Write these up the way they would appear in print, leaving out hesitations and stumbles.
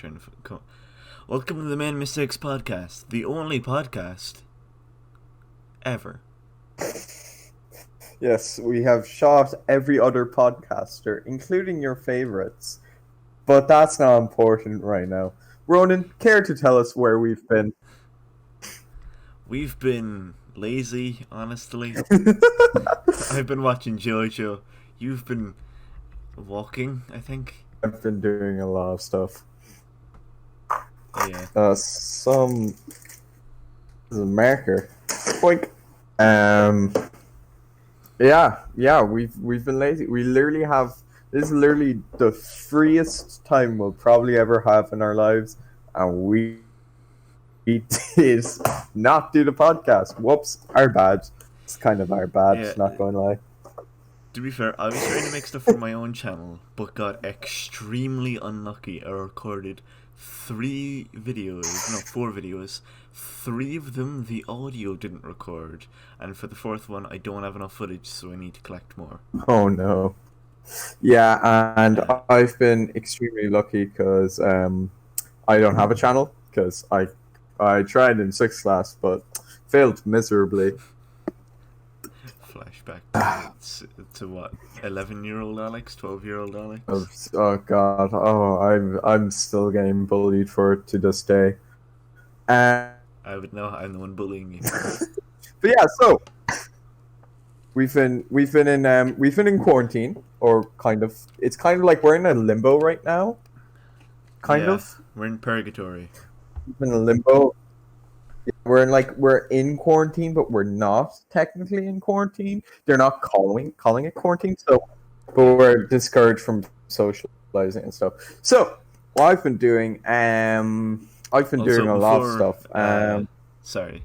trying to. Welcome to the Man Mistakes Podcast, the only podcast ever. Yes, we have shot every other podcaster, including your favorites. But that's not important right now. Ronan, care to tell us where we've been? We've been lazy, honestly. I've been watching JoJo. You've been walking, I think. I've been doing a lot of stuff. Yeah. This is a marker. Boink. Yeah, we've been lazy. We literally have this is literally the freest time we'll probably ever have in our lives, and we did not do the podcast. Whoops, our bad. It's kind of our bad, Yeah. not going to lie. To be fair, I was trying to make stuff for my own channel, but got extremely unlucky. I recorded 4 videos. 3 of them, the audio didn't record, and for the 4th one, I don't have enough footage, so I need to collect more. Oh no. Yeah, and I've been extremely lucky because I don't have a channel because I tried in 6th class but failed miserably. Flashback to what? 11-year-old Alex, 12-year-old Alex. Oh god, I'm still getting bullied for it to this day. I would know. I'm the one bullying you. But yeah, so we've been in quarantine, or kind of. It's kind of like we're in a limbo right now. Kind Yeah, of. We're in purgatory. We're in a limbo. We're in quarantine, but we're not technically in quarantine. They're not calling it quarantine, so but we're discouraged from socializing and stuff. So what I've been doing, I've been doing a lot of stuff. Sorry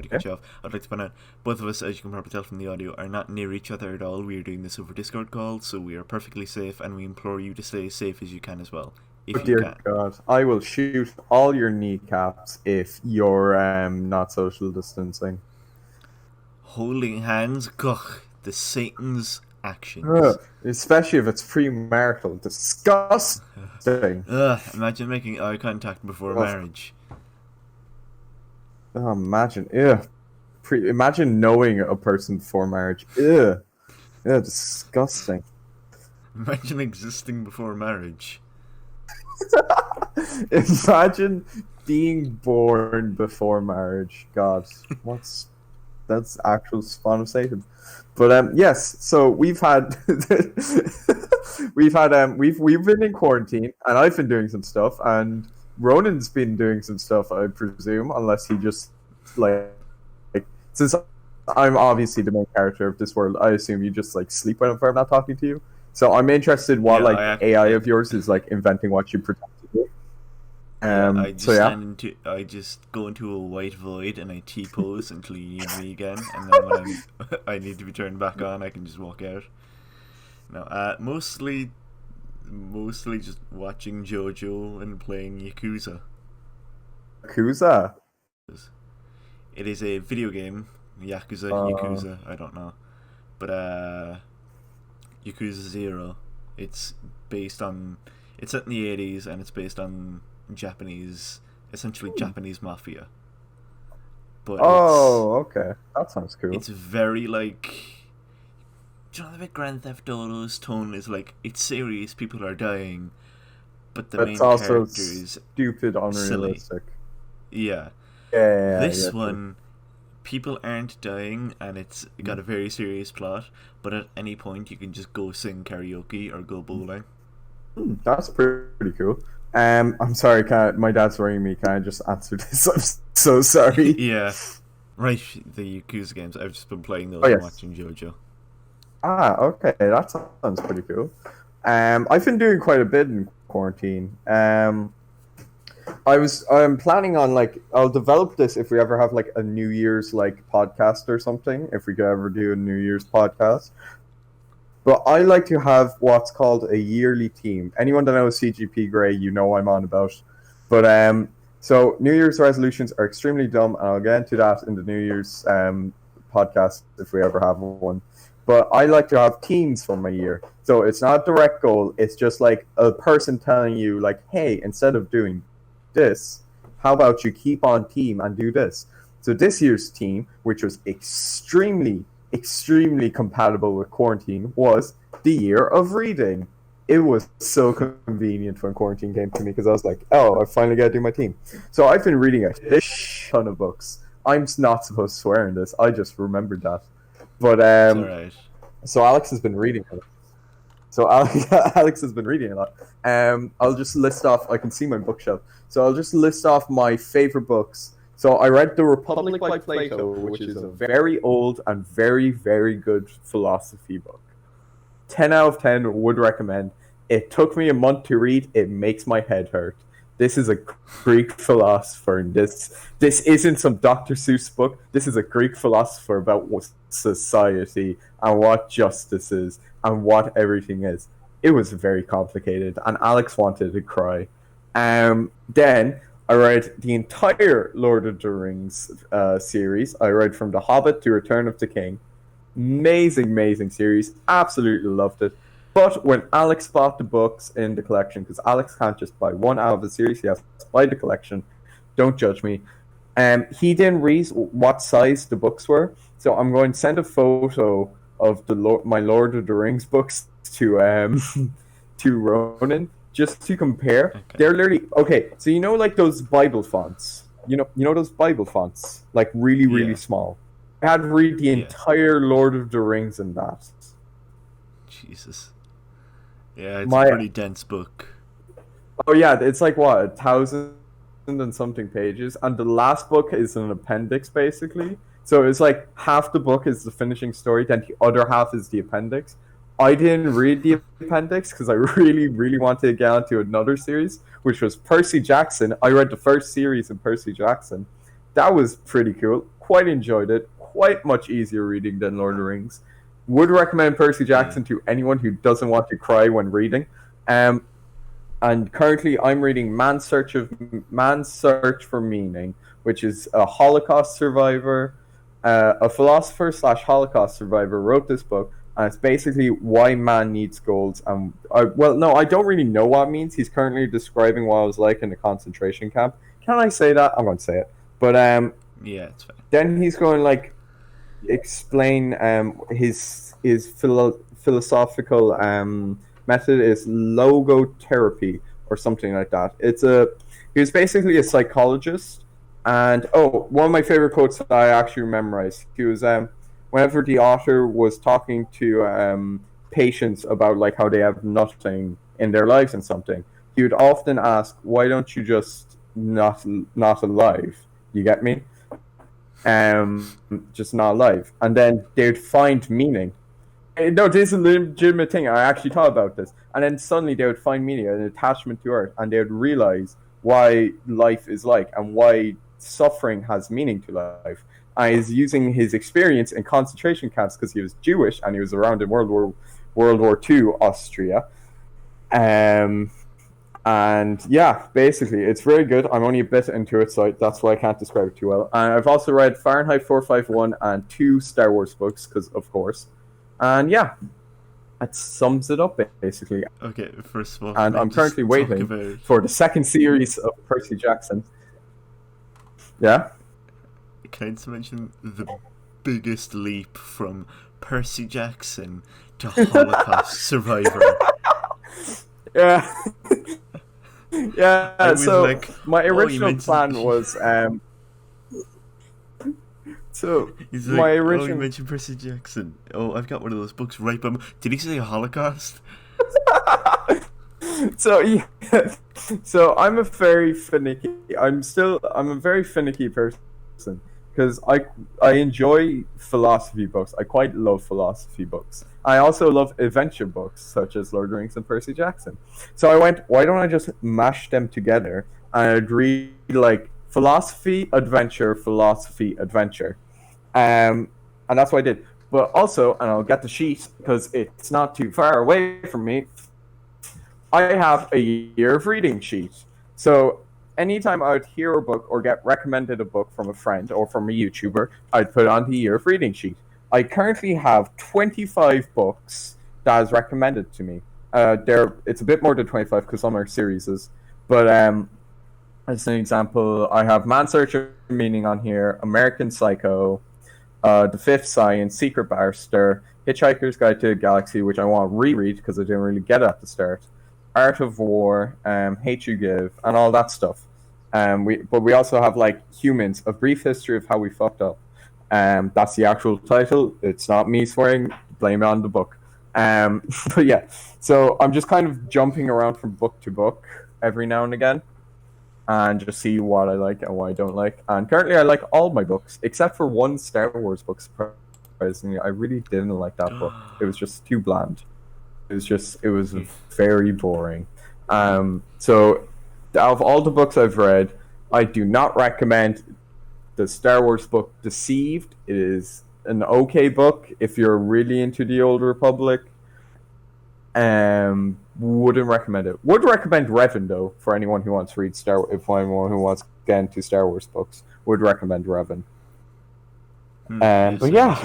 to cut you off. I'd like to point out, both of us, as you can probably tell from the audio, are not near each other at all. We are doing this over Discord call, so we are perfectly safe, and we implore you to stay as safe as you can as well. If Oh dear God, I will shoot all your kneecaps if you're not social distancing. Holding hands, gugh, the Satan's actions. Especially if it's premarital. Disgusting. Imagine making eye contact before marriage. Oh, imagine. Ew. Imagine knowing a person before marriage. Ew. Yeah, disgusting. Imagine existing before marriage. Imagine being born before marriage. God, that's actual spawn of Satan. But yes, so we've been in quarantine, and I've been doing some stuff, and Ronan's been doing some stuff, I presume, unless he just like since I'm obviously the main character of this world, I assume you just like sleep whenever I'm not talking to you. So I'm interested what AI of yours is like inventing what you pretend to do. I just go into a white void and I T-pose until you need me again, and then when I need to be turned back on, I can just walk out. No, mostly just watching JoJo and playing Yakuza. Yakuza? It is a video game. Yakuza, I don't know. But Yakuza 0. It's set in the 80s, and it's based on essentially Japanese mafia. But okay. That sounds cool. It's very like, do you know the bit Grand Theft Auto's tone is like, it's serious, people are dying, but the main character is stupid, unrealistic. Silly. Yeah. This one, people aren't dying, and it's got a very serious plot, but at any point you can just go sing karaoke or go bowling. That's pretty cool. I'm sorry, my dad's ringing me. Can I just answer this? I'm so sorry. Yeah. Right, the Yakuza games. I've just been playing those and watching JoJo. Okay, that sounds pretty cool. I've been doing quite a bit in quarantine. I'm planning on I'll develop this if we ever have a New Year's podcast or something, if we could ever do a New Year's podcast. But I like to have what's called a yearly theme. Anyone that knows CGP Grey, you know I'm on about. But so New Year's resolutions are extremely dumb, and I'll get into that in the New Year's podcast if we ever have one. but I like to have teams for my year. So it's not a direct goal. It's just like a person telling you, like, hey, instead of doing this, how about you keep on team and do this? So this year's team, which was extremely, extremely compatible with quarantine, was the year of reading. It was so convenient when quarantine came to me because I was like, oh, I finally got to do my team. So I've been reading a ton of books. I'm not supposed to swear in this. I just remembered that. But It's alright. so Alex has been reading a lot. So Alex has been reading a lot. I'll just list off. I can see my bookshelf. So I'll just list off my favorite books. So I read The Republic by Plato, which is a very old and very, very good philosophy book. 10 out of 10 would recommend. It took me a month to read. It makes my head hurt. This is a Greek philosopher, and this isn't some Dr. Seuss book. This is a Greek philosopher about what society and what justice is and what everything is. It was very complicated, and Alex wanted to cry. Then I read the entire Lord of the Rings series. I read from The Hobbit to Return of the King. Amazing series. Absolutely loved it. But when Alex bought the books in the collection, because Alex can't just buy one out of the series, he has to buy the collection. Don't judge me. He didn't read what size the books were, so I'm going to send a photo of my Lord of the Rings books to to Ronan just to compare. Okay. They're literally okay. So you know, like those Bible fonts. You know those Bible fonts, like really small. I had to read the entire Lord of the Rings in that. Jesus. Yeah, it's a pretty dense book. Oh yeah, it's like what, 1,000 and something pages, and the last book is an appendix basically. So it's like half the book is the finishing story, then the other half is the appendix. I didn't read the appendix because I really wanted to get onto another series, which was Percy Jackson. I read the first series in Percy Jackson. That was pretty cool. Quite enjoyed it. Quite much easier reading than Lord of the Rings. Would recommend Percy Jackson to anyone who doesn't want to cry when reading. And currently I'm reading Man's Search for Meaning, which is a Holocaust survivor, a philosopher / Holocaust survivor wrote this book, and it's basically why man needs goals. I don't really know what it means. He's currently describing what it was like in a concentration camp. Can I say that? I'm going to say it. But yeah, it's fine. Then he's going like explain his philosophical method is logotherapy or something like that. He was basically a psychologist, and one of my favorite quotes that I actually memorized. He was whenever the author was talking to patients about like how they have nothing in their lives and something, he would often ask, "Why don't you just not alive?" You get me? Just not alive. And then they'd find meaning. No, this is a legitimate thing. I actually thought about this. And then suddenly they would find meaning, an attachment to Earth, and they would realize why life is like and why suffering has meaning to life. And he's using his experience in concentration camps because he was Jewish and he was around in World War II Austria. And yeah, basically, it's very good. I'm only a bit into it, so that's why I can't describe it too well. And I've also read Fahrenheit 451 and 2 Star Wars books, because of course. And yeah, that sums it up, basically. Okay, first of all, and I'm currently waiting for the second series of Percy Jackson. Yeah? Can I just mention the biggest leap from Percy Jackson to Holocaust survivor? Yeah. Yeah, so like, my original plan was so he's like, my original you mentioned Percy Jackson. Oh, I've got one of those books right by Did he say Holocaust? So yeah, so I'm a very finicky person because I enjoy philosophy books. I quite love philosophy books. I also love adventure books such as Lord of the Rings and Percy Jackson. So I went, why don't I just mash them together and I'd read like philosophy, adventure, and that's what I did. But also, and I'll get the sheet because it's not too far away from me, I have a year of reading sheet. So anytime I would hear a book or get recommended a book from a friend or from a YouTuber, I'd put on the year of reading sheet. I currently have 25 books that is recommended to me. It's a bit more than 25 because some are series, but as an example, I have Man's Search for Meaning on here, American Psycho, The Fifth Science, Secret Barrister, Hitchhiker's Guide to the Galaxy, which I want to reread because I didn't really get it at the start, Art of War, Hate You Give, and all that stuff. But we also have like Humans: A Brief History of How We Fucked Up. That's the actual title. It's not me swearing. Blame it on the book. But yeah, so I'm just kind of jumping around from book to book every now and again, and just see what I like and what I don't like. And currently, I like all my books except for one Star Wars book. Surprisingly, I really didn't like that book. It was just too bland. It was very boring. So out of all the books I've read, I do not recommend the Star Wars book Deceived. It is an okay book if you're really into the Old Republic. Wouldn't recommend it. Would recommend Revan though for anyone who wants to read anyone who wants to get into Star Wars books. Would recommend Revan. But yeah.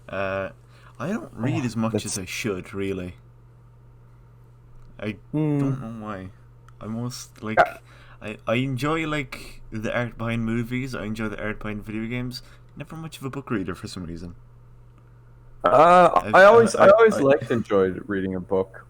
I don't read as much as I should, really. I don't know why. I most like I enjoy like the art behind movies. I enjoy the art behind video games. Never much of a book reader for some reason. I always enjoyed reading a book.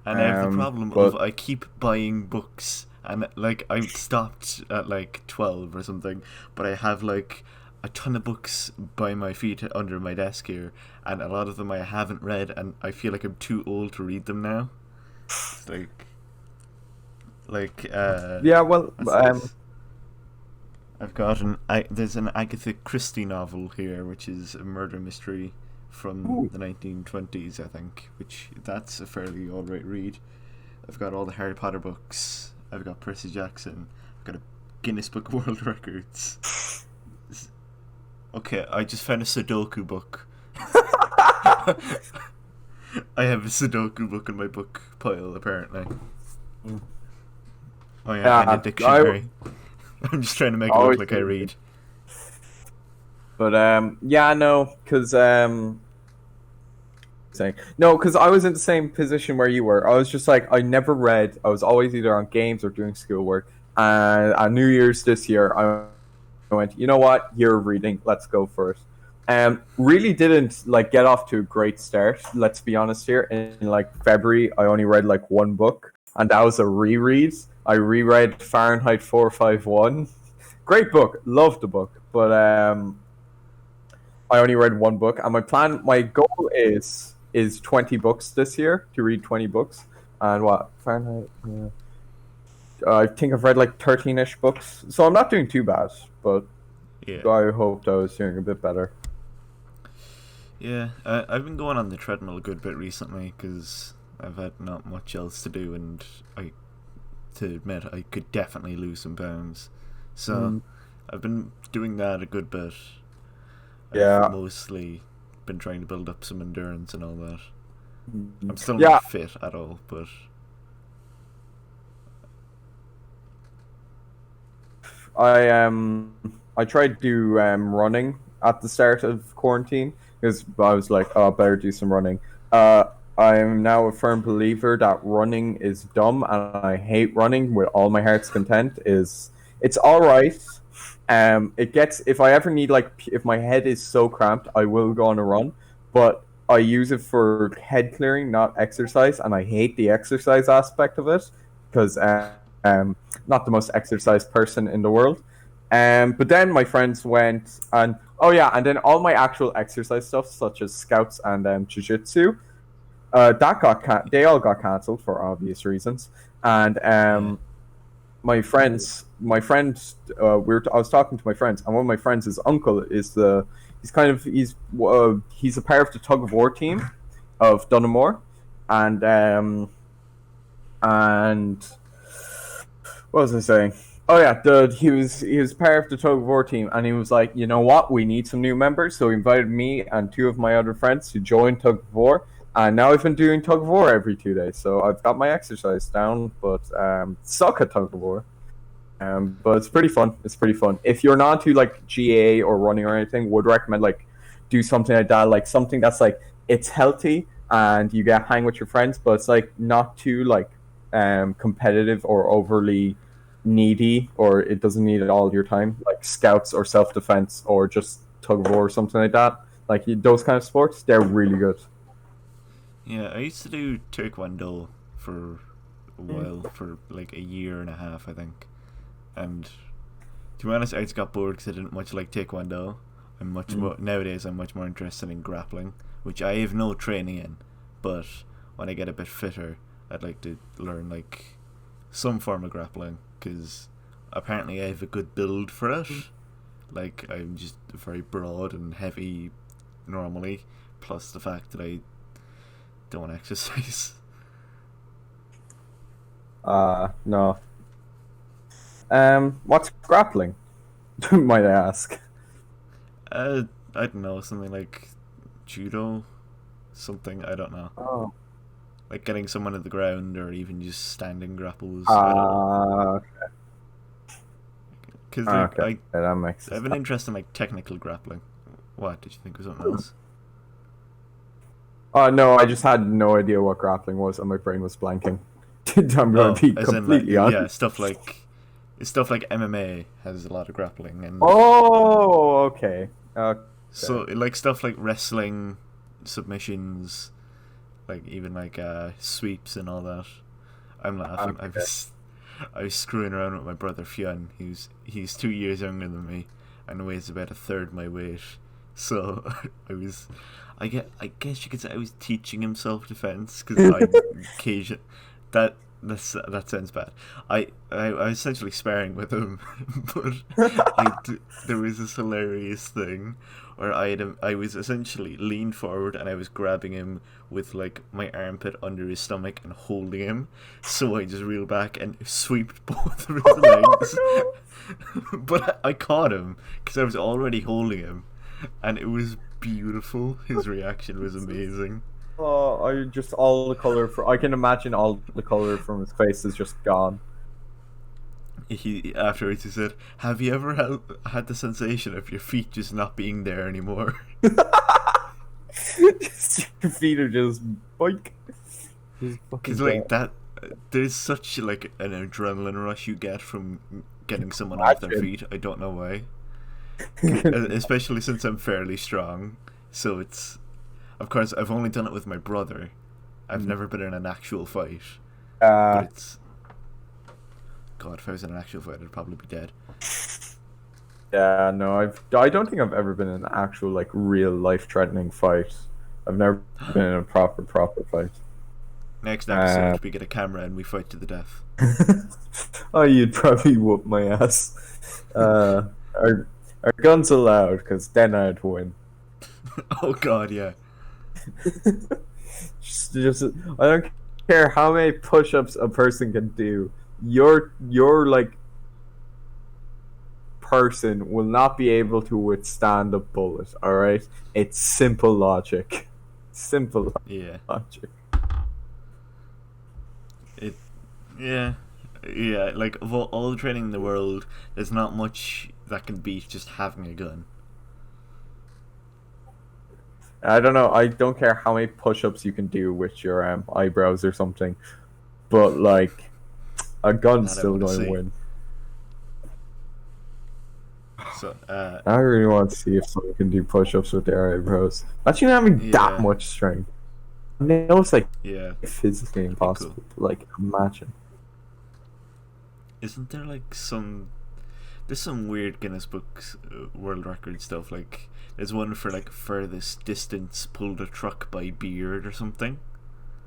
And I have the problem of I keep buying books, and like I've stopped at like 12 or something, but I have like a ton of books by my feet under my desk here, and a lot of them I haven't read, and I feel like I'm too old to read them now. It's yeah, well, I've got there's an Agatha Christie novel here, which is a murder mystery from the 1920s, I think, which that's a fairly alright read. I've got all the Harry Potter books. I've got Percy Jackson. I've got a Guinness Book of World Records. Okay, I just found a Sudoku book. I have a Sudoku book in my book pile, apparently. Oh yeah, and a dictionary. I'm just trying to make it look like I read. But yeah, no, because I was in the same position where you were. I was just like, I never read. I was always either on games or doing schoolwork. And on New Year's this year, I went, you know what? You're reading. Let's go for it. Really didn't like get off to a great start. Let's be honest here. In like February, I only read like one book, and that was a reread. I reread Fahrenheit 451. Great book. Loved the book, but I only read one book, and my goal is 20 books this year, to read 20 books. And what Fahrenheit? Yeah. I think I've read like 13-ish books, so I'm not doing too bad. But yeah. I hoped I was doing a bit better. Yeah, I've been going on the treadmill a good bit recently because I've had not much else to do, and to admit, I could definitely lose some pounds. So I've been doing that a good bit. I've mostly been trying to build up some endurance and all that. I'm still not fit at all, but I tried to do running at the start of quarantine because I was like, oh, I better do some running. I'm now a firm believer that running is dumb, and I hate running with all my heart's content. It's all right. It gets, if I ever need, like, if my head is so cramped, I will go on a run, but I use it for head clearing, not exercise, and I hate the exercise aspect of it because not the most exercised person in the world. But then my friends went and then all my actual exercise stuff, such as scouts and jiu-jitsu, they all got cancelled for obvious reasons. And I was talking to my friends, and one of my friends, his uncle is he's a part of the tug of war team of Dunamore, and what was I saying? Oh yeah, he was part of the tug of war team, and he was like, you know what, we need some new members, so he invited me and two of my other friends to join tug of war, and now I've been doing tug of war every 2 days, so I've got my exercise down, but suck at tug of war. But it's pretty fun. It's pretty fun. If you're not to like GA or running or anything, would recommend like do something like that, like something that's like it's healthy and you get hang with your friends, but it's like not too like competitive or overly needy, or it doesn't need it all your time, like scouts or self defense or just tug of war or something like that. Like those kind of sports, they're really good. Yeah, I used to do taekwondo for a while, for like a year and a half, I think. And to be honest, I just got bored because I didn't much like taekwondo. I'm much more nowadays. I'm much more interested in grappling, which I have no training in. But when I get a bit fitter, I'd like to learn like some form of grappling because apparently I have a good build for it. Like I'm just very broad and heavy normally, plus the fact that I don't exercise. No. What's grappling? Might I ask? I don't know, something like judo, something I don't know, Oh. like getting someone at the ground or even just standing grapples. I don't know, Uh, because like okay. That makes I have sense. an interest in like technical grappling. What did you think was something else? No, I just had no idea what grappling was, and my brain was blanking. I'm going to Oh, be as in like completely yeah, honest. stuff like MMA has a lot of grappling and Oh, okay. so Okay. like stuff like wrestling, submissions, like even like sweeps and all that. I'm laughing. Okay. I was screwing around with my brother Fionn. He's 2 years younger than me, and weighs about a third my weight. So I was, I guess you could say I was teaching him self defense because I occasion that that sounds bad. I was essentially sparring with him, but there was this hilarious thing where I was essentially leaned forward and I was grabbing him with like my armpit under his stomach and holding him. So I just reeled back and swept both of his legs. Oh, But I caught him because I was already holding him, and it was beautiful. His reaction was amazing. no. I just all the color for. I can imagine all the color from his face is just gone. He afterwards he said, "Have you ever had the sensation of your feet just not being there anymore?" Just, your feet are just boink. Just fucking Because dead. like that, there's such like an adrenaline rush you get from getting someone off their Imagine. feet. I don't know why. Especially since I'm fairly strong. So it's, of course, I've only done it with my brother. I've never been in an actual fight, but uh, it's God. If I was in an actual fight, I'd probably be dead. yeah, no, I don't think I've ever been in an actual like real life threatening fight. I've never been in a proper fight. Next Uh, episode, we get a camera and we fight to the death. oh, you'd probably whoop my ass. Our, our guns allowed, because then I'd win. Oh God, yeah. Just, I don't care how many push-ups a person can do. Your like person will not be able to withstand a bullet. All right, it's simple logic. Simple Yeah. logic. It. Yeah. Yeah. Like of all the training in the world, there's not much that can beat just having a gun. I don't know. I don't care how many push-ups you can do with your eyebrows or something, but like a gun's That I still want to going to see. win. So. I really want to see if someone can do push-ups with their eyebrows. Imagine having that Yeah. much strength. I know it's like Yeah. physically That'd be cool. impossible. But, like imagine. Isn't there like some? There's some weird Guinness Books World Record stuff. Like there's one for like furthest distance pulled a truck by beard or something.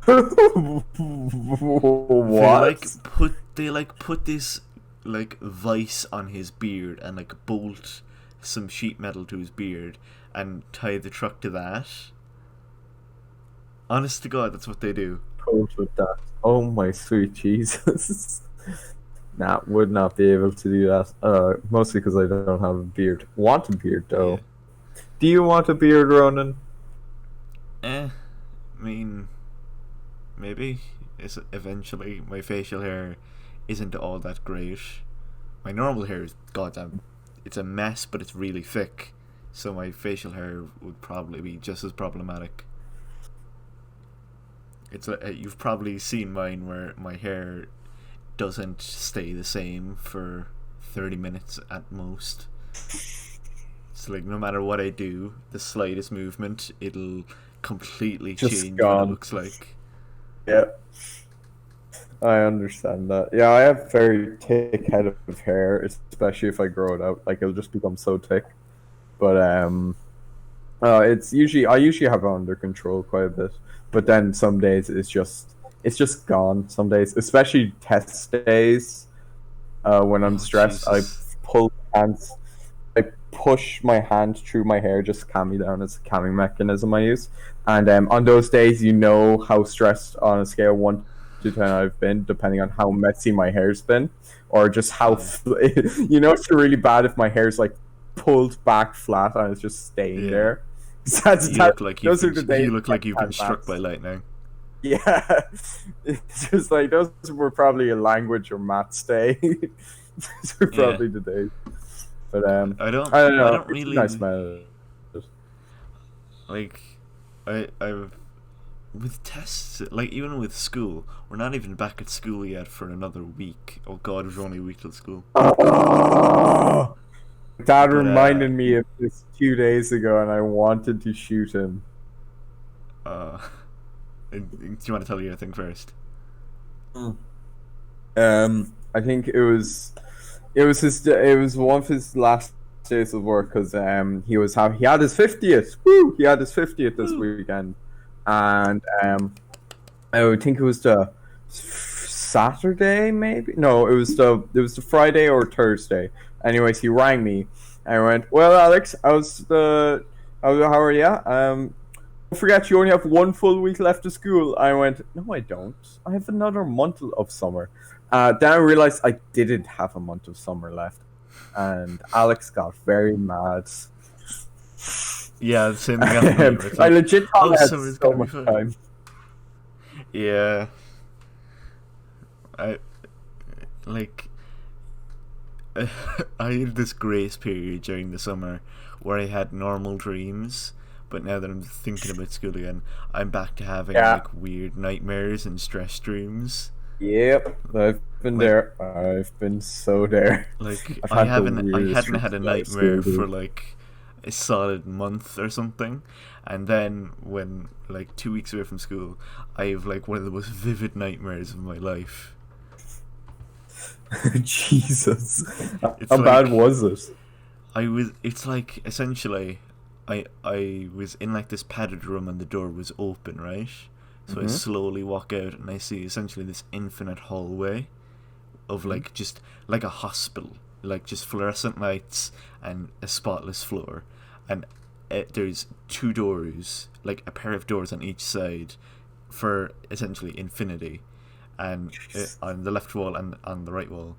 What? They like put this like vice on his beard and like bolt some sheet metal to his beard and tie the truck to that. Honest to God, that's what they do. Coach with that. Oh my sweet Jesus. Nah, would not be able to do that. Mostly because I don't have a beard. Want a beard Yeah. though. Do you want a beard, Ronan? I mean, maybe. It's eventually my facial hair isn't all that great, my normal hair is goddamn, it's a mess, but it's really thick. So my facial hair would probably be just as problematic. It's you've probably seen mine where my hair doesn't stay the same for 30 minutes at most. So like no matter what I do, the slightest movement, it'll completely Just change what gone. it looks like. Yeah, I understand that. Yeah, I have very thick head of hair, especially if I grow it out. Like it'll just become so thick. But it's usually I usually have it under control quite a bit. But then some days it's just gone. Some days, especially test days, when I'm Oh stressed, Jesus! pull hands. I push my hand through my hair just to calm me down. It's a calming mechanism I use. And on those days, you know how stressed on a scale of 1 to 10 I've been, depending on how messy my hair's been, or just how Yeah, you know it's really bad if my hair's like pulled back flat and it's just staying yeah. there. Those are the days You look like you've I been can't struck by pass. lightning. Yeah, it's just like those were probably a language or maths day. Those were Yeah, probably the days. But I don't I know. don't It's a nice really smell. like. I've with tests, like even with school, we're not even back at school yet for another week. Oh God, it was only a week till school. Oh, Dad But reminded me of this 2 days ago, and I wanted to shoot him. uh, do you want to tell your thing first? I think it was one of his last days of work because he had his 50th. Woo! He had his 50th this Woo. weekend, and I would think it was the Saturday, maybe. No, it was the Friday or Thursday. Anyways, he rang me. And I went, "Well, Alex, how are you? Don't forget you only have 1 full week left of school." I went, "No, I don't. I have another month of summer." Then I realized I didn't have a month of summer left, and Alex got very mad. Yeah, the same thing happened to me. Where it's I like, legit thought oh, I had summer's so gonna be much fun. time. Yeah, I like. I had this grace period during the summer where I had normal dreams, but now that I'm thinking about school again, I'm back to having Yeah. like weird nightmares and stress dreams. Yep. I've been Like, there. I've been so there. I've had the I weirdest hadn't dreams had a about school, nightmare for dude. like a solid month or something, and then when like 2 weeks away from school, I have like one of the most vivid nightmares of my life. Jesus. It's How bad like was it? it's like essentially I was in like this padded room and the door was open, right? So I Mm-hmm. slowly walk out and I see essentially this infinite hallway of like just like a hospital, like just fluorescent lights and a spotless floor, and there's two doors, like a pair of doors on each side, for essentially infinity, and on the left wall and on the right wall,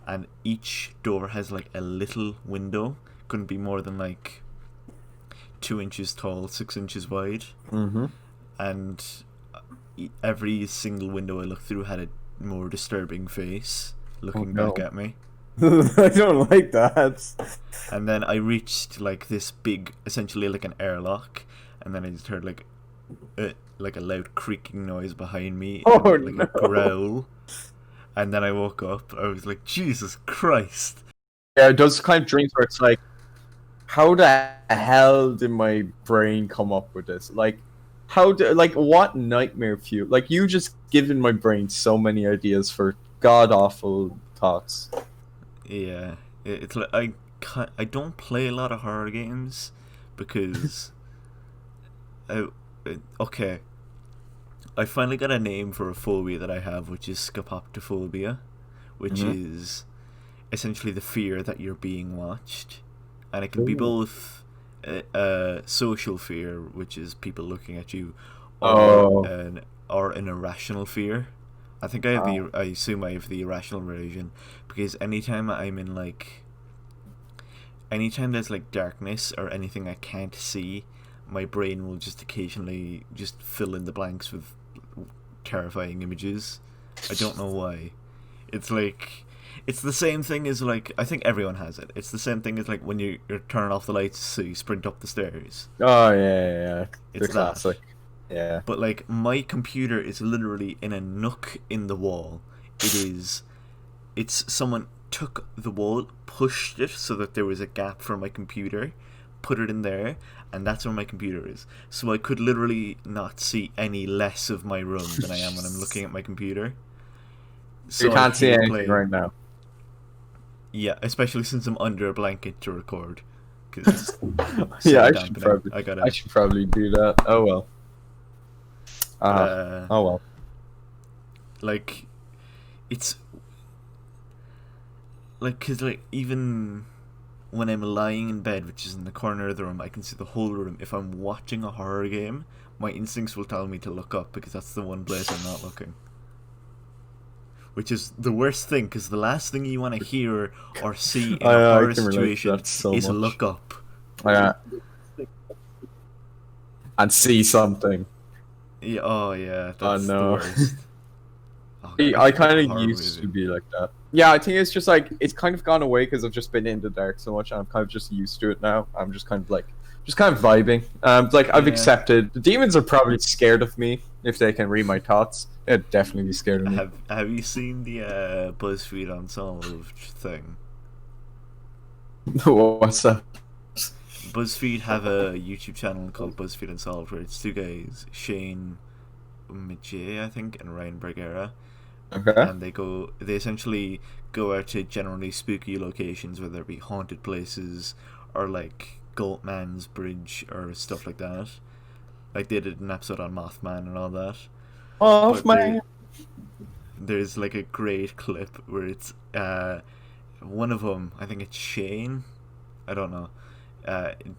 and each door has like a little window, couldn't be more than like 2 inches tall, 6 inches wide, Mm-hmm. and every single window I looked through had a more disturbing face Oh looking back no. at me. I don't like that. And then I reached like this big, essentially like an airlock, and then I just heard like a loud creaking noise behind me, Oh and like a no. growl. And then I woke up. I was like, Jesus Christ! Yeah, those kind of dreams where it's like, how the hell did my brain come up with this? Like, what nightmare fuel? Like, you just given my brain so many ideas for god awful thoughts. Yeah, it's like I don't play a lot of horror games because I, okay, I finally got a name for a phobia that I have, which is scapoptophobia, which Mm-hmm. is essentially the fear that you're being watched, and it can be Ooh. both a social fear, which is people looking at you, or Oh, an irrational fear. I think I have wow. I assume I have the irrational version, because anytime there's like darkness or anything I can't see, my brain will just occasionally just fill in the blanks with terrifying images. I don't know why. It's like It's the same thing as like I think everyone has it. It's the same thing as like when you're turning off the lights so you sprint up the stairs. Oh yeah. The It's that. classic. Yeah. But like my computer is literally in a nook in the wall. It's someone took the wall, pushed it so that there was a gap for my computer, put it in there, and that's where my computer is. So I could literally not see any less of my room than I am when I'm looking at my computer. So You I can't see hate anything playing- right now. Yeah, especially since I'm under a blanket to record. 'Cause it's Yeah, I dampening. should probably. I gotta. I should probably do that. Oh well. Oh well. Like, it's like, cause like even when I'm lying in bed, which is in the corner of the room, I can see the whole room. If I'm watching a horror game, my instincts will tell me to look up because that's the one place I'm not looking. Which is the worst thing, because the last thing you want to hear or see in a horror can relate to situation that so is much. look up. And see something. Yeah, oh yeah, that's no. the worst. Oh, See, God, I it's like kind a of horror used movie. to be like that. Yeah, I think it's just like it's kind of gone away because I've just been in the dark so much, and I'm kind of just used to it now. I'm just kind of vibing. Like I've Yeah. accepted. The demons are probably scared of me if they can read my thoughts. They'd definitely be scared of me. Have you seen the BuzzFeed Unsolved thing? What's that? BuzzFeed have a YouTube channel called BuzzFeed Unsolved where it's two guys, Shane Majay, I think, and Ryan Bergera, Okay. and they essentially go out to generally spooky locations, whether it be haunted places or like Goatman's Bridge or stuff like that. Like they did an episode on Mothman and all that. Oh But man. There's like a great clip where it's one of them, I think it's Shane, I don't know,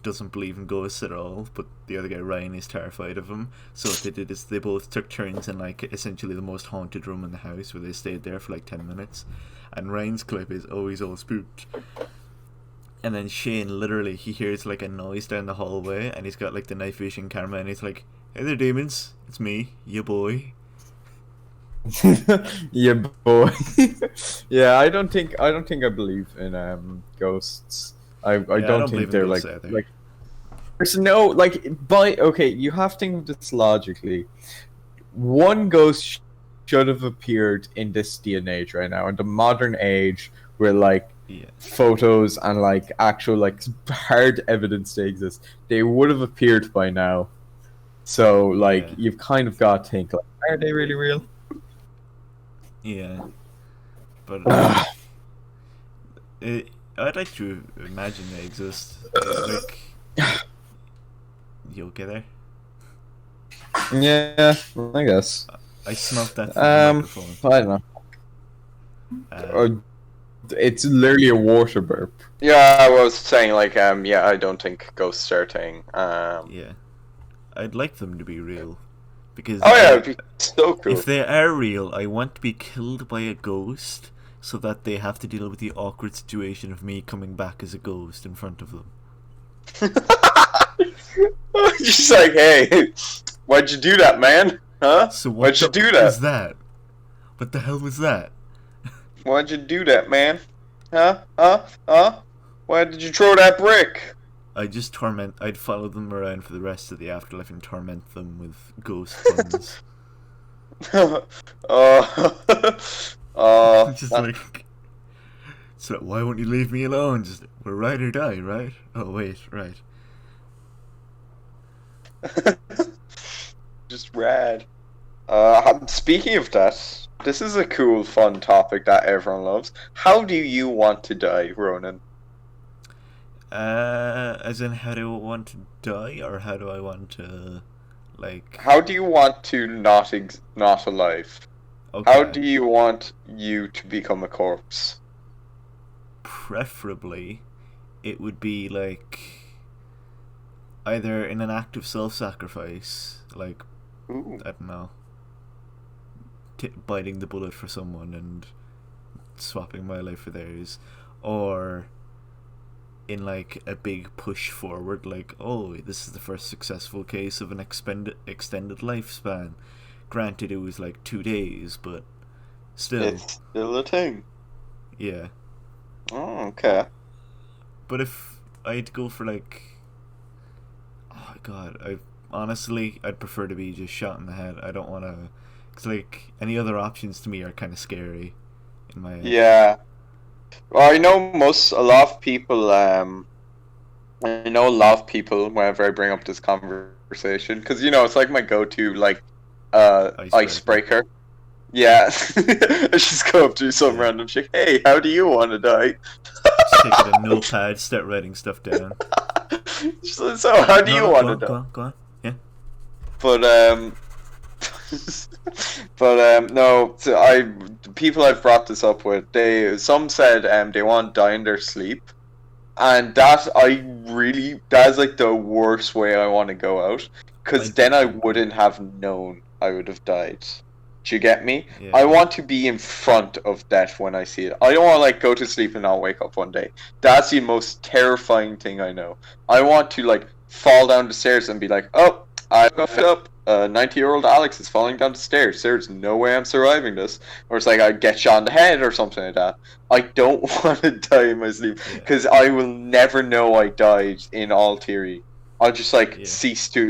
doesn't believe in ghosts at all, but the other guy Ryan is terrified of him. So what they did is they both took turns in like essentially the most haunted room in the house, where they stayed there for like 10 minutes. And Ryan's clip is, oh, he's all spooked. And then Shane, literally, he hears like a noise down the hallway, and he's got like the night vision camera, and he's like, "Hey there, demons, it's me, your boy." Yeah, boy. Yeah, I don't think I believe in ghosts. I don't believe think in they're ghosts like either. like there's no like by okay, you have to think of this logically. One ghost should have appeared in this day and age right now, in the modern age where like Yeah. photos and like actual like hard evidence they exist, they would have appeared by now. So like Yeah. you've kind of got to think like, are they really real? Yeah. But I'd like to imagine they exist. Like, you okay there? Yeah, I guess. I smelt that from the microphone. I don't know. Uh, It's literally a water burp. Yeah, I was saying like yeah, I don't think ghosts are a thing. yeah. I'd like them to be real. Because Oh yeah, it'd be so cool. if they are real, I want to be killed by a ghost so that they have to deal with the awkward situation of me coming back as a ghost in front of them. Just like, hey, why'd you do that, man? Huh? So what Why'd you the do fuck that? was that? What the hell was that? Why'd you do that, man? Huh? Huh? Why did you throw that brick? I'd follow them around for the rest of the afterlife and torment them with ghost puns. Just like, so why won't you leave me alone? Just, we're ride or die, right? Oh wait, right. Just rad. Speaking of that, this is a cool, fun topic that everyone loves. How do you want to die, Ronan? As in, how do I want to die, or how do I want to, like? How do you want to not alive? Okay. How do you want you to become a corpse? Preferably, it would be like either in an act of self-sacrifice, like Ooh. I don't know, biting the bullet for someone and swapping my life for theirs, or in like a big push forward, like, oh, this is the first successful case of an extended lifespan. Granted, it was like 2 days, but still, It's still a thing. Yeah. Oh, okay. But if I had to go for like, oh god, I'd prefer to be just shot in the head. I don't want to, cause like any other options to me are kind of scary in my head. Yeah. Well, I know a lot of people. I know a lot of people whenever I bring up this conversation, because it's like my go-to like icebreaker. Yeah, I just go up to some random chick. Hey, how do you want to die? Just take out a notepad, start writing stuff down. So how do you want to die? Go on. Yeah. But no. So the people I've brought this up with, some said they want to die in their sleep, and that's like the worst way I want to go out, because then I wouldn't have known I would have died. Do you get me? Yeah. I want to be in front of death when I see it. I don't want to like go to sleep and not wake up one day. That's the most terrifying thing I know. I want to like fall down the stairs and be like, oh, I got fed up. 90-year-old Alex is falling down the stairs. There's no way I'm surviving this. Or it's like I get shot in the head or something like that. I don't want to die in my sleep, because I will never know I died in all theory. I'll just like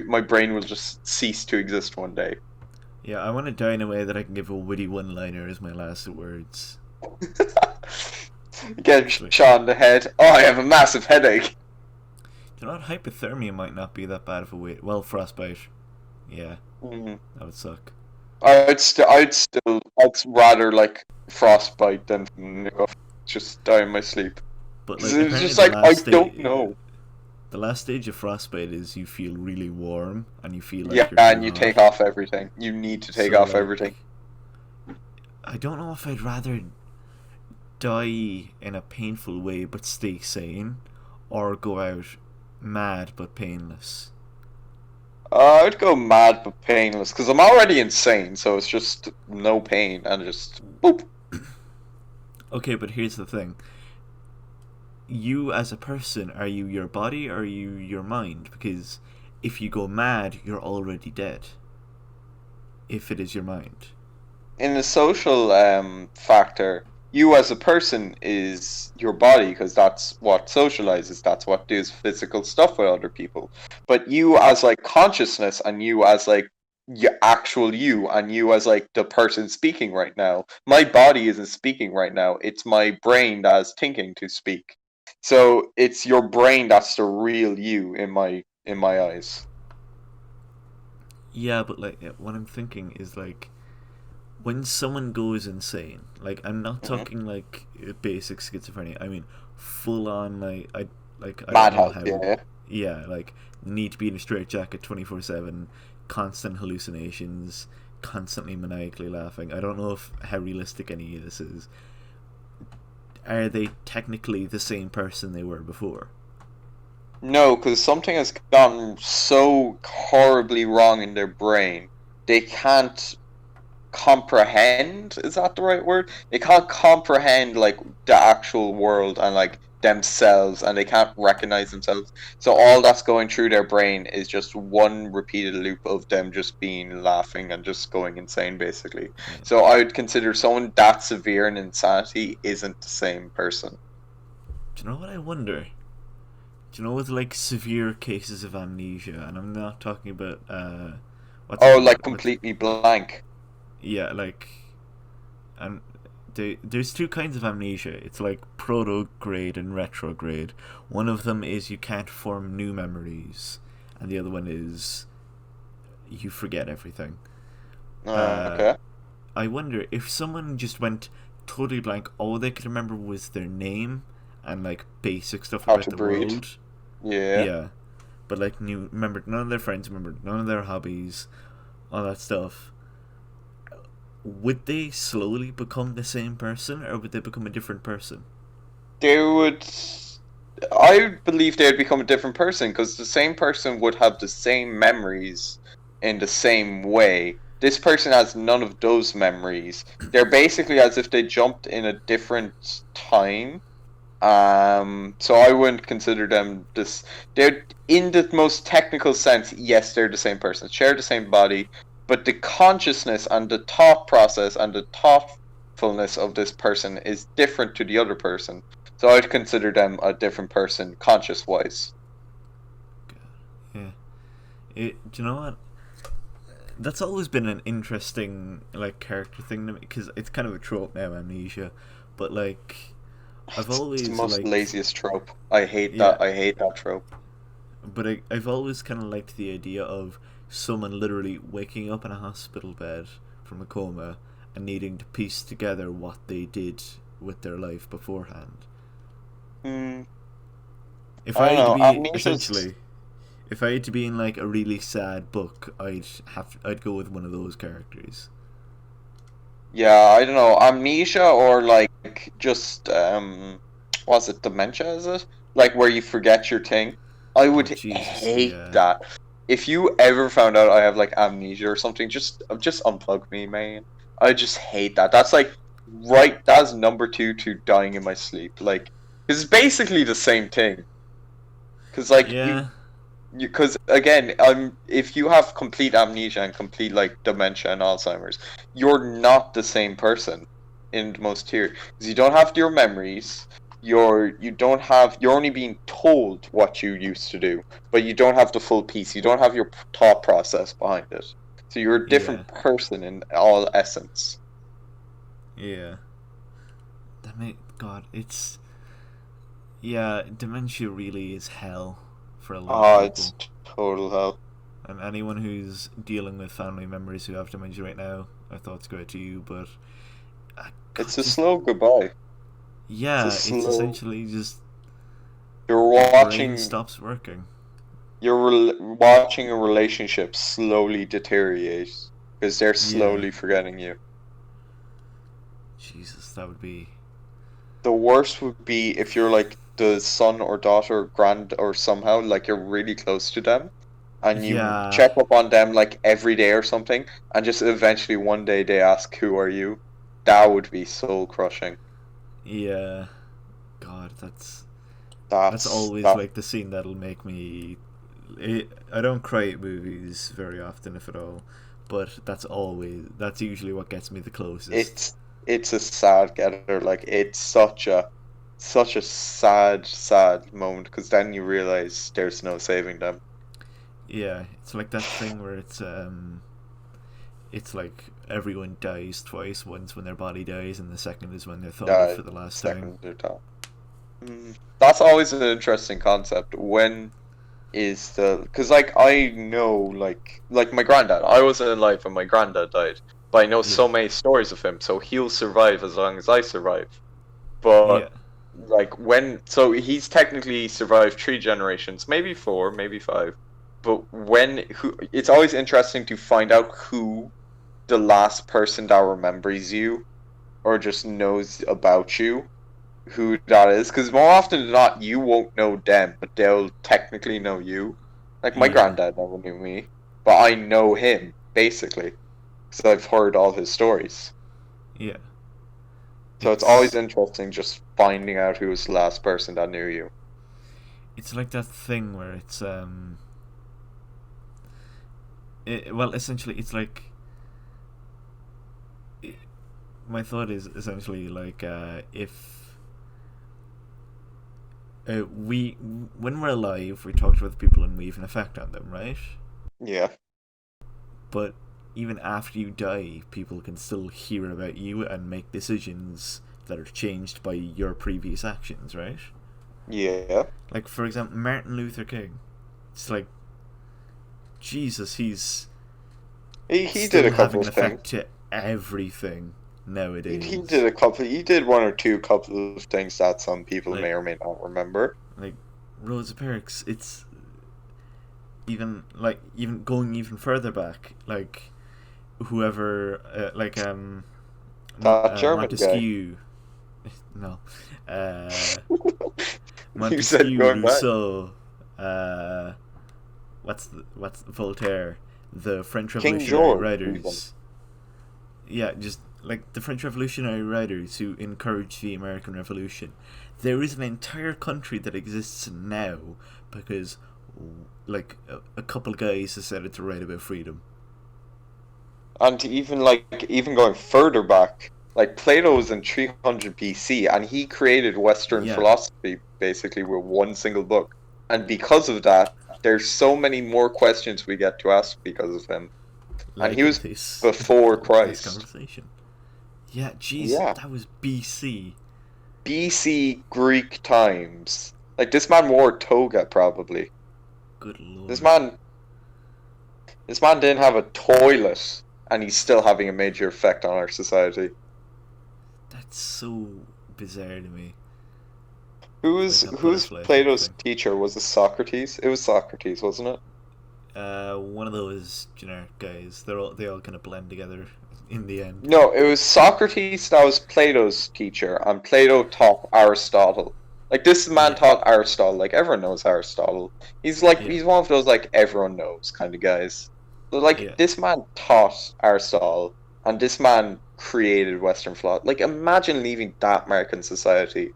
my brain will just cease to exist one day. Yeah, I want to die in a way that I can give a witty one-liner as my last words. Get shot in the head. Oh, I have a massive headache. You know what? Hypothermia might not be that bad of a way. Well, frostbite. Yeah, that would suck. I'd rather like frostbite than just die in my sleep. But like, it's just like I don't know. The last stage of frostbite is you feel really warm and you feel like you're and you take off everything. You need to take off everything. I don't know if I'd rather die in a painful way but stay sane, or go out mad but painless. I'd go mad but painless, because I'm already insane, so it's just no pain and just boop. Okay, but here's the thing. You as a person, are you your body or are you your mind? Because if you go mad, you're already dead. If it is your mind. In the social factor, you as a person is your body, because that's what socializes, that's what does physical stuff with other people. But you as like consciousness, and you as like your actual you, and you as like the person speaking right now, my body isn't speaking right now, it's my brain that's thinking to speak. So it's your brain that's the real you in my eyes. Yeah, but like what I'm thinking is like, when someone goes insane, like I'm not talking like basic schizophrenia. I mean full on like I don't know how. Yeah, like need to be in a straitjacket 24/7, constant hallucinations, constantly maniacally laughing. I don't know how realistic any of this is. Are they technically the same person they were before? No, because something has gone so horribly wrong in their brain. They can't comprehend, is that the right word? They can't comprehend like the actual world and like themselves, and they can't recognize themselves. So all that's going through their brain is just one repeated loop of them just being laughing and just going insane, basically. So I would consider someone that severe in insanity isn't the same person. Do you know what I wonder? Do you know with like severe cases of amnesia, and I'm not talking about completely blank. Yeah, like, and there's two kinds of amnesia. It's like protrograde and retrograde. One of them is you can't form new memories, and the other one is you forget everything. Okay. I wonder if someone just went totally blank, all they could remember was their name and like basic stuff about the world. Yeah. But like remembered none of their friends, remembered none of their hobbies, all that stuff. Would they slowly become the same person, or would they become a different person? I believe they would become a different person, because the same person would have the same memories in the same way. This person has none of those memories. They're basically as if they jumped in a different time. So I wouldn't consider them this. They're, in the most technical sense, yes, they're the same person, share the same body, but the consciousness and the thought process and the thought mindfulness of this person is different to the other person. So I'd consider them a different person, conscious-wise. Yeah. Do you know what? That's always been an interesting like character thing to me, because it's kind of a trope now, amnesia. But like, I've always It's the most liked, laziest trope. I hate Yeah. that. I hate that trope. but I've always kind of liked the idea of someone literally waking up in a hospital bed from a coma and needing to piece together what they did with their life beforehand. Hmm. If I I don't had to know. be Amnesia's essentially, if I had to be in like a really sad book, I'd go with one of those characters. Yeah, I don't know, amnesia or like just what's it, dementia, is it? Like where you forget your thing. I Oh would Jesus, hate yeah, that. If you ever found out I have like amnesia or something, just unplug me, man. I just hate that. That's like right. That's number two to dying in my sleep. Like, it's basically the same thing. Cause like yeah, because again, if you have complete amnesia and complete like dementia and Alzheimer's, you're not the same person in the most tier, because you don't have your memories. You don't have, you're only being told what you used to do, but you don't have the full piece. You don't have your thought process behind it. So you're a yeah, different person in all essence. yeah. God, it's yeah. Dementia really is hell for a lot of Ah, people, it's total hell. and anyone who's dealing with family members who have dementia right now, our thoughts go out to you. But God, It's a just slow goodbye. yeah, It's a it's slow. essentially just You're your brain watching. stops working. Watching a relationship slowly deteriorate because they're Yeah, slowly forgetting you. Jesus, that would be The worst would be if you're like the son or daughter or grand or somehow like you're really close to them and you yeah, check up on them like every day or something, and just eventually one day they ask, "Who are you?" That would be soul crushing. yeah. God, that's That's always that. like the scene that'll make me. I don't cry at movies very often, if at all, but that's usually what gets me the closest. It's a sad getter. Like it's such a sad moment, because then you realize there's no saving them. Yeah, it's like that thing where it's like everyone dies twice. Once when their body dies, and the second is when they're thought of Yeah, for the last time. second or top. That's always an interesting concept. When is the, because like I know like my granddad. I wasn't alive when my granddad died, but I know Yeah, so many stories of him. So he'll survive as long as I survive. yeah, But like when, so he's technically survived 3 generations, maybe four, maybe five. But when who? It's always interesting to find out who the last person that remembers you or just knows about you, who that is, because more often than not, you won't know them, but they'll technically know you. Like my yeah, granddad never knew me, but I know him basically, because I've heard all his stories. yeah. So it's always It's interesting just finding out who was the last person that knew you. it's like that thing where well, essentially, it's like my thought is essentially like if we when we're alive we talk to other people and we have an effect on them, right? Yeah, But even after you die, people can still hear about you and make decisions that are changed by your previous actions, right? yeah. Like for example, Martin Luther King. It's like Jesus, he's He did a still couple having an of things. effect to everything He nowadays. did a couple. He did one or two couple of things that some people may Like or may not remember. like Rosa Parks. It's even going even further back, like whoever That German guy. Montesquieu. No, uh, You said Montesquieu, going back. Rousseau. Uh, what's Voltaire? The French King Revolutionary George, even. writers. Yeah, just like the French Revolutionary writers who encouraged the American Revolution. There is an entire country that exists now because, like, a couple guys decided to write about freedom. And even like even going further back, Like Plato was in 300 BC, and he created Western Yeah. philosophy basically with one single book. And because of that, there's so many more questions we get to ask because of him. And he was before this Christ. conversation. Yeah, jeez, Yeah. that was BC. BC Greek times. Like this man wore a toga probably. Good lord. This man didn't have a toilet, and he's still having a major effect on our society. That's so bizarre to me. Who's Like a butterfly Plato's thing. teacher? Was it Socrates? It was Socrates, wasn't it? One of those generic guys. They all kind of blend together in the end. No, it was Socrates that was Plato's teacher, and Plato taught Aristotle. Like this man Yeah. taught Aristotle. Like everyone knows Aristotle. He's like Yeah. he's one of those like everyone knows kind of guys. So like Yeah. this man taught Aristotle, and this man created Western philosophy. Like imagine leaving that mark in society.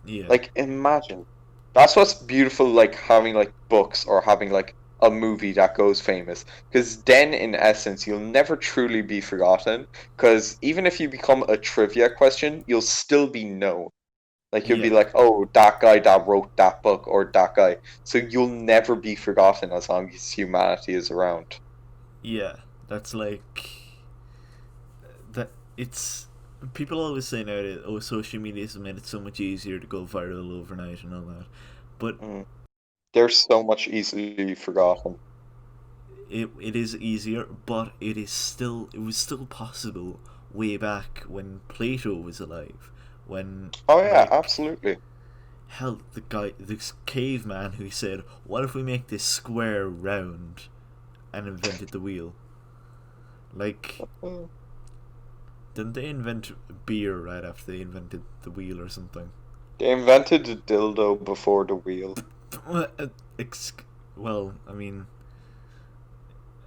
Yeah. Like imagine. That's what's beautiful. Like having like books or having like a movie that goes famous, because then in essence you'll never truly be forgotten, because even if you become a trivia question you'll still be known. Like you'll be Yeah. like, oh, that guy that wrote that book, or that guy, so you'll never be forgotten as long as humanity is around. Yeah, that's like that. It's people always say nowadays, "Oh, social media has made it so much easier to go viral overnight and all that," but They're so much easily forgotten. it is easier. But it was still possible way back when Plato was alive. When Oh yeah, like, absolutely. hell, this caveman who said, "What if we make this square round?" and invented the wheel. Like, didn't they invent beer right after they invented the wheel or something? They invented the dildo before the wheel. Well, I mean,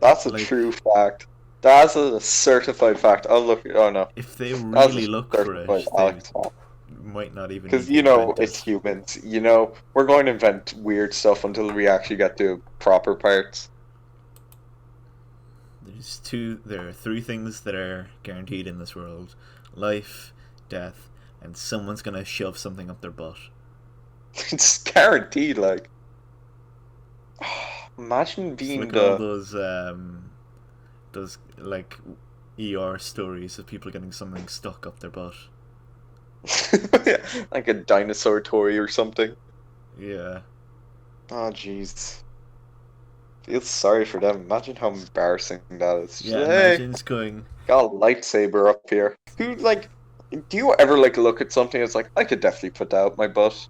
That's a like, true fact. That's a certified fact. I'll look. Oh no, if they that's really a look for certified it, Alex they fact. might not even Because need you to know invent it's it. humans. You know we're going to invent weird stuff until we actually get to proper parts. There are three things that are guaranteed in this world: life, death, and someone's gonna shove something up their butt. It's guaranteed. Like, imagine Just being look at all the. those like ER stories of people getting something stuck up their butt. like a dinosaur toy or something. Yeah. Oh jeez. Feel sorry for them. Imagine how embarrassing that is. Just, Yeah, hey, imagine just going, got a lightsaber up here. Who like? Do you ever like look at something that's like I could definitely put that up my butt?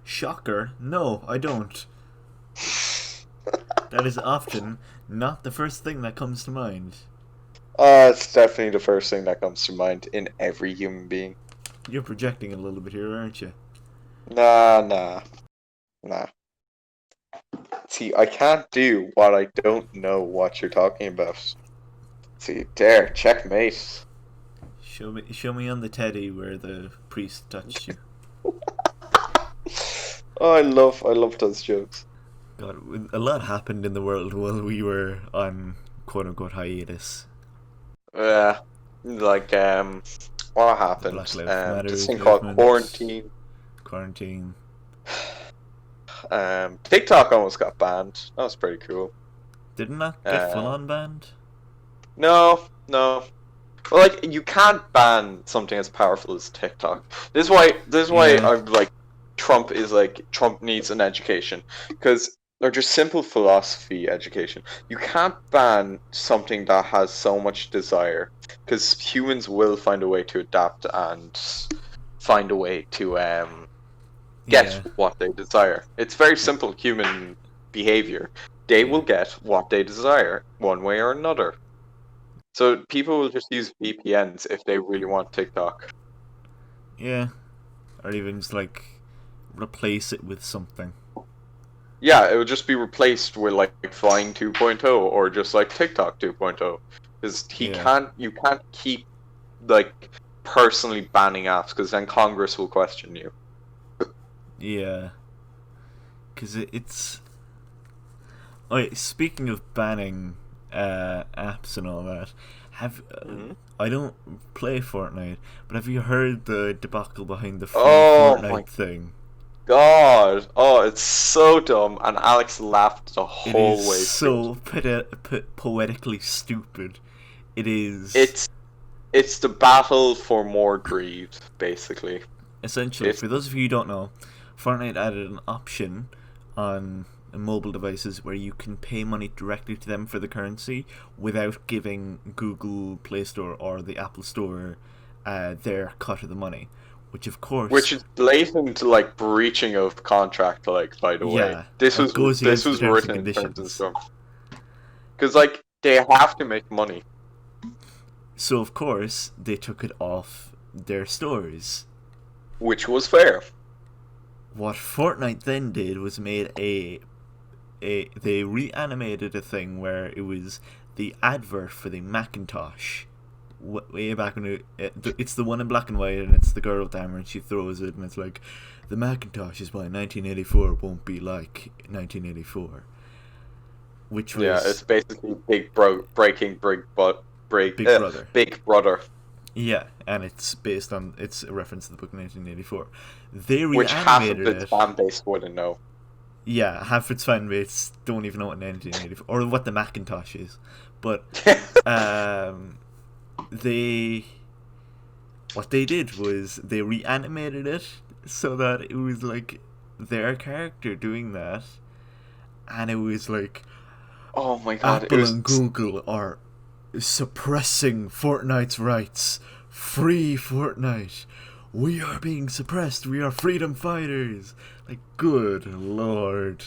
shocker, no, I don't. That is often not the first thing that comes to mind. It's definitely the first thing that comes to mind in every human being. You're projecting a little bit here, aren't you? Nah. See, I can't do what I don't know what you're talking about. See, there, checkmate. Show me on the teddy where the priest touched you. Oh, I love those jokes. God, a lot happened in the world while we were on quote-unquote hiatus. Yeah, like what happened? Black Lives Matter This thing called movement. quarantine. TikTok almost got banned. That was pretty cool. Didn't that get full-on banned? No. Well, like you can't ban something as powerful as TikTok. This is why Yeah. I'm like Trump needs an education, because or just simple philosophy education. You can't ban something that has so much desire, because humans will find a way to adapt and find a way to get Yeah. what they desire. It's very simple human behavior. They will get what they desire one way or another. So people will just use VPNs if they really want TikTok. Yeah. Or even just like replace it with something. Yeah, it would just be replaced with like Vine 2.0 or just like TikTok 2.0, because you can't keep like personally banning apps, because then Congress will question you. Yeah. Because it's... Oh, speaking of banning apps and all that, Have Mhm. I don't play Fortnite, but have you heard the debacle behind the free Oh my Fortnite thing? God! Oh, it's so dumb, and Alex laughed the It whole is way through. so poetically stupid. It is It's the battle for more greed, basically. essentially, It's for those of you who don't know, Fortnite added an option on mobile devices where you can pay money directly to them for the currency without giving Google Play Store or the Apple Store their cut of the money. Which, of course, which is blatant, like breaching of contract. Like, by the way, yeah, that goes this against the was terms and written in terms and conditions. stuff. Because like they have to make money, So, of course, they took it off their stores. which was fair. What Fortnite then did was made they reanimated a thing where it was the advert for the Macintosh way back when it's the one in black and white, and it's the girl with the hammer and she throws it and it's like, the Macintosh is by 1984 won't be like 1984, which was Yeah, it's basically breaking Big Brother. Big Brother, Yeah, and it's a reference to the book 1984. They which half of reanimated its it. fan base wouldn't know. Yeah, half its fan base don't even know what 1984 or what the Macintosh is. But they what they did was they reanimated it so that it was like their character doing that, and it was like Oh my God! It Apple was and Google are suppressing Fortnite's rights. Free Fortnite. We are being suppressed. We are freedom fighters. Like, good lord.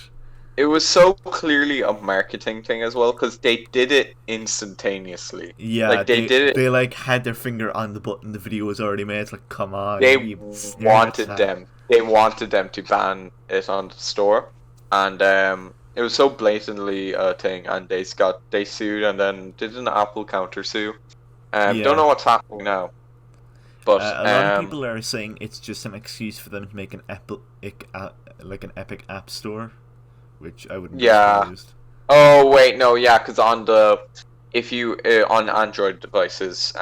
it was so clearly a marketing thing as well because they did it instantaneously. Yeah, Like they did it. they like had their finger on the button. The video was already made. It's like, come on. They you wanted snapchat. them. They wanted them to ban it on the store, and it was so blatantly a thing. And they sued, and then did an Apple counter sue. Yeah. Don't know what's happening now, but A lot of people are saying it's just an excuse for them to make an epic app store, which I wouldn't be Yeah. surprised. Oh wait, no, yeah, because if you on Android devices,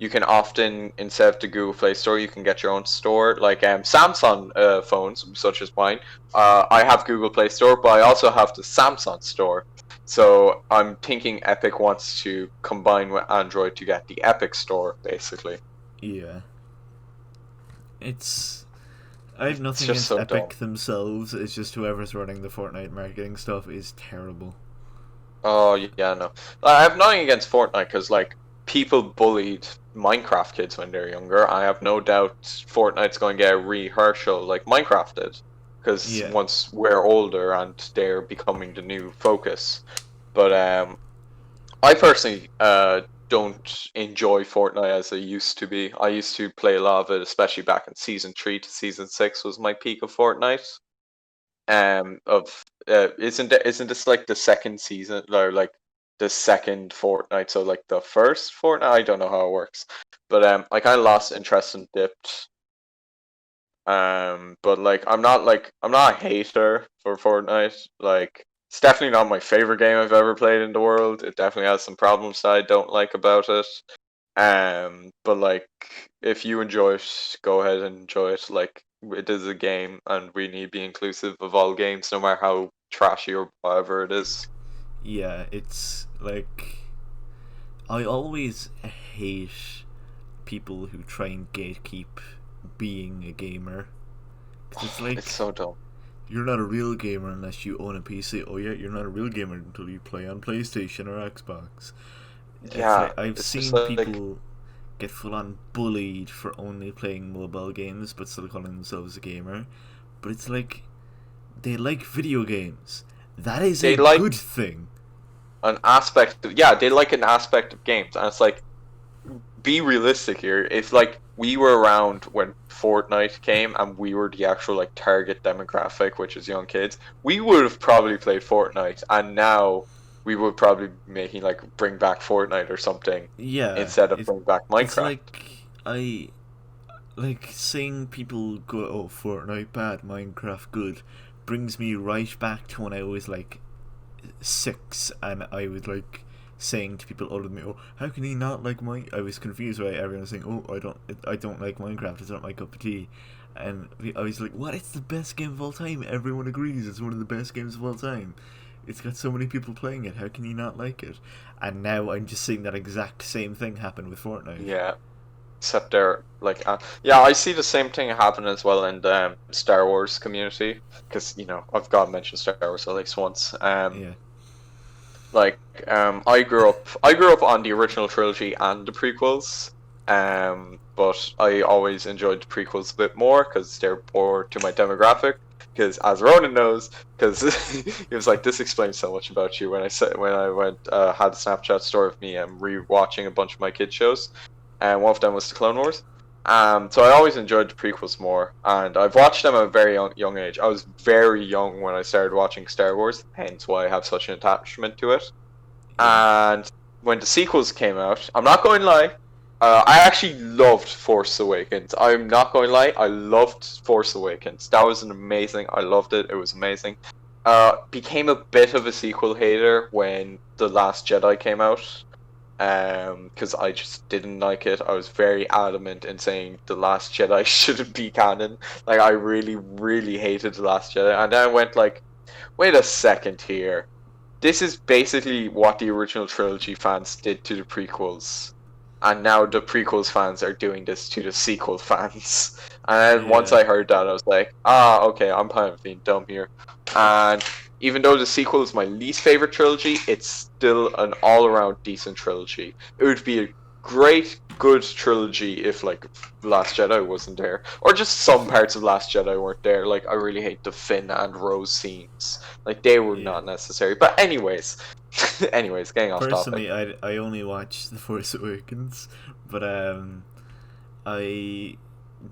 you can often, instead of the Google Play Store, you can get your own store. Like Samsung phones, such as mine. I have Google Play Store, but I also have the Samsung Store. So I'm thinking Epic wants to combine with Android to get the Epic Store, basically. Yeah. I have nothing just against so Epic dumb. themselves. It's just whoever's running the Fortnite marketing stuff is terrible. Oh yeah, no. I have nothing against Fortnite because like people bullied Minecraft kids when they're younger. I have no doubt Fortnite's going to get a rehearsal like Minecraft did, because Yeah. once we're older and they're becoming the new focus. But I personally don't enjoy Fortnite as I used to be. I used to play a lot of it, especially back in season 3 to season 6 was my peak of Fortnite. Isn't this like the second season or like the second Fortnite? So like the first Fortnite, I don't know how it works, but I kind of lost interest and dipped. But like I'm not a hater for Fortnite. Like it's definitely not my favorite game I've ever played in the world. It definitely has some problems that I don't like about it. But like if you enjoy it, go ahead and enjoy it. Like it is a game, and we need to be inclusive of all games, no matter how trashy or whatever it is. Yeah, it's like I always hate people who try and gatekeep being a gamer. 'Cause it's like, It's so dumb. you're not a real gamer unless you own a PC. Oh yeah, you're not a real gamer until you play on PlayStation or Xbox. It's Yeah, like, I've it's seen just like- people get full on bullied for only playing mobile games but still calling themselves a gamer. But it's like, they like video games. That is They a like- good thing. An aspect of, yeah, they like an aspect of games, and it's like, be realistic here. It's like we were around when Fortnite came and we were the actual like target demographic, which is young kids. We would have probably played Fortnite, and now we would probably be making like bring back Fortnite or something Yeah. instead of it's- bring back It's Minecraft. like seeing people go, oh, Fortnite bad, Minecraft good, brings me right back to when I was like 6 and I would like saying to people older than me, "Oh, how can he not like I was confused by everyone saying, "Oh, I don't like Minecraft. It's not my cup of tea." And I was like, "What? It's the best game of all time. Everyone agrees it's one of the best games of all time. It's got so many people playing it. How can you not like it?" And now I'm just seeing that exact same thing happen with Fortnite. Yeah. Except they're like, yeah, I see the same thing happen as well in the Star Wars community, because I've got to mention Star Wars at least once. Yeah. Like, I grew up on the original trilogy and the prequels, but I always enjoyed the prequels a bit more because they're more to my demographic. Because as Ronan knows, because he was like, "This explains so much about you." When I went had a Snapchat story of me rewatching a bunch of my kids shows, and one of them was the Clone Wars. So I always enjoyed the prequels more, and I've watched them at a very young age. I was very young when I started watching Star Wars, hence why I have such an attachment to it. And when the sequels came out, I'm not going to lie, I actually loved Force Awakens. I'm not going to lie, I loved Force Awakens. That was I loved it. It was amazing. Became a bit of a sequel hater when The Last Jedi came out. Because I just didn't like it. I was very adamant in saying The Last Jedi shouldn't be canon. Like, I really, really hated The Last Jedi. And then I went like, wait a second here. This is basically what the original trilogy fans did to the prequels. And now the prequels fans are doing this to the sequel fans. And then once I heard that, I was like, okay, I'm kind of being dumb here. And even though the sequel is my least favorite trilogy, it's still an all-around decent trilogy. It would be a great, good trilogy if, like, Last Jedi wasn't there. Or just some parts of Last Jedi weren't there. Like, I really hate the Finn and Rose scenes. Like, they were not necessary. But anyways, getting off topic. Personally, I only watched The Force Awakens, but I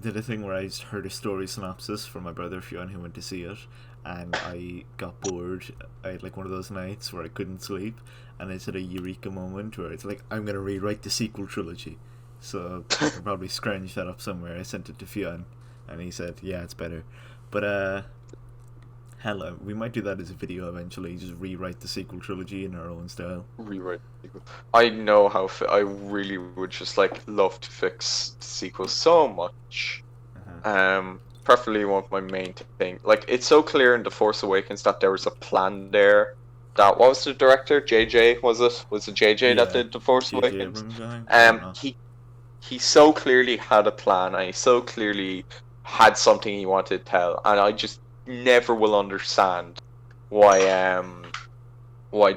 did a thing where I just heard a story synopsis from my brother Fionn, who went to see it, and I got bored. I had like one of those nights where I couldn't sleep, and it's at a eureka moment where it's like, I'm gonna rewrite the sequel trilogy. So I can probably scrounge that up somewhere. I sent it to Fionn, and he said, yeah, it's better. But hell, we might do that as a video eventually. Just rewrite the sequel trilogy in our own style. Rewrite the sequel. I know how I really would just like love to fix the sequel so much. Preferably one of my main thing. Like, it's so clear in The Force Awakens that there was a plan there. That was the director, JJ, was it? Was it JJ that did The Force Awakens? He so clearly had a plan, and he so clearly had something he wanted to tell, and I just never will understand why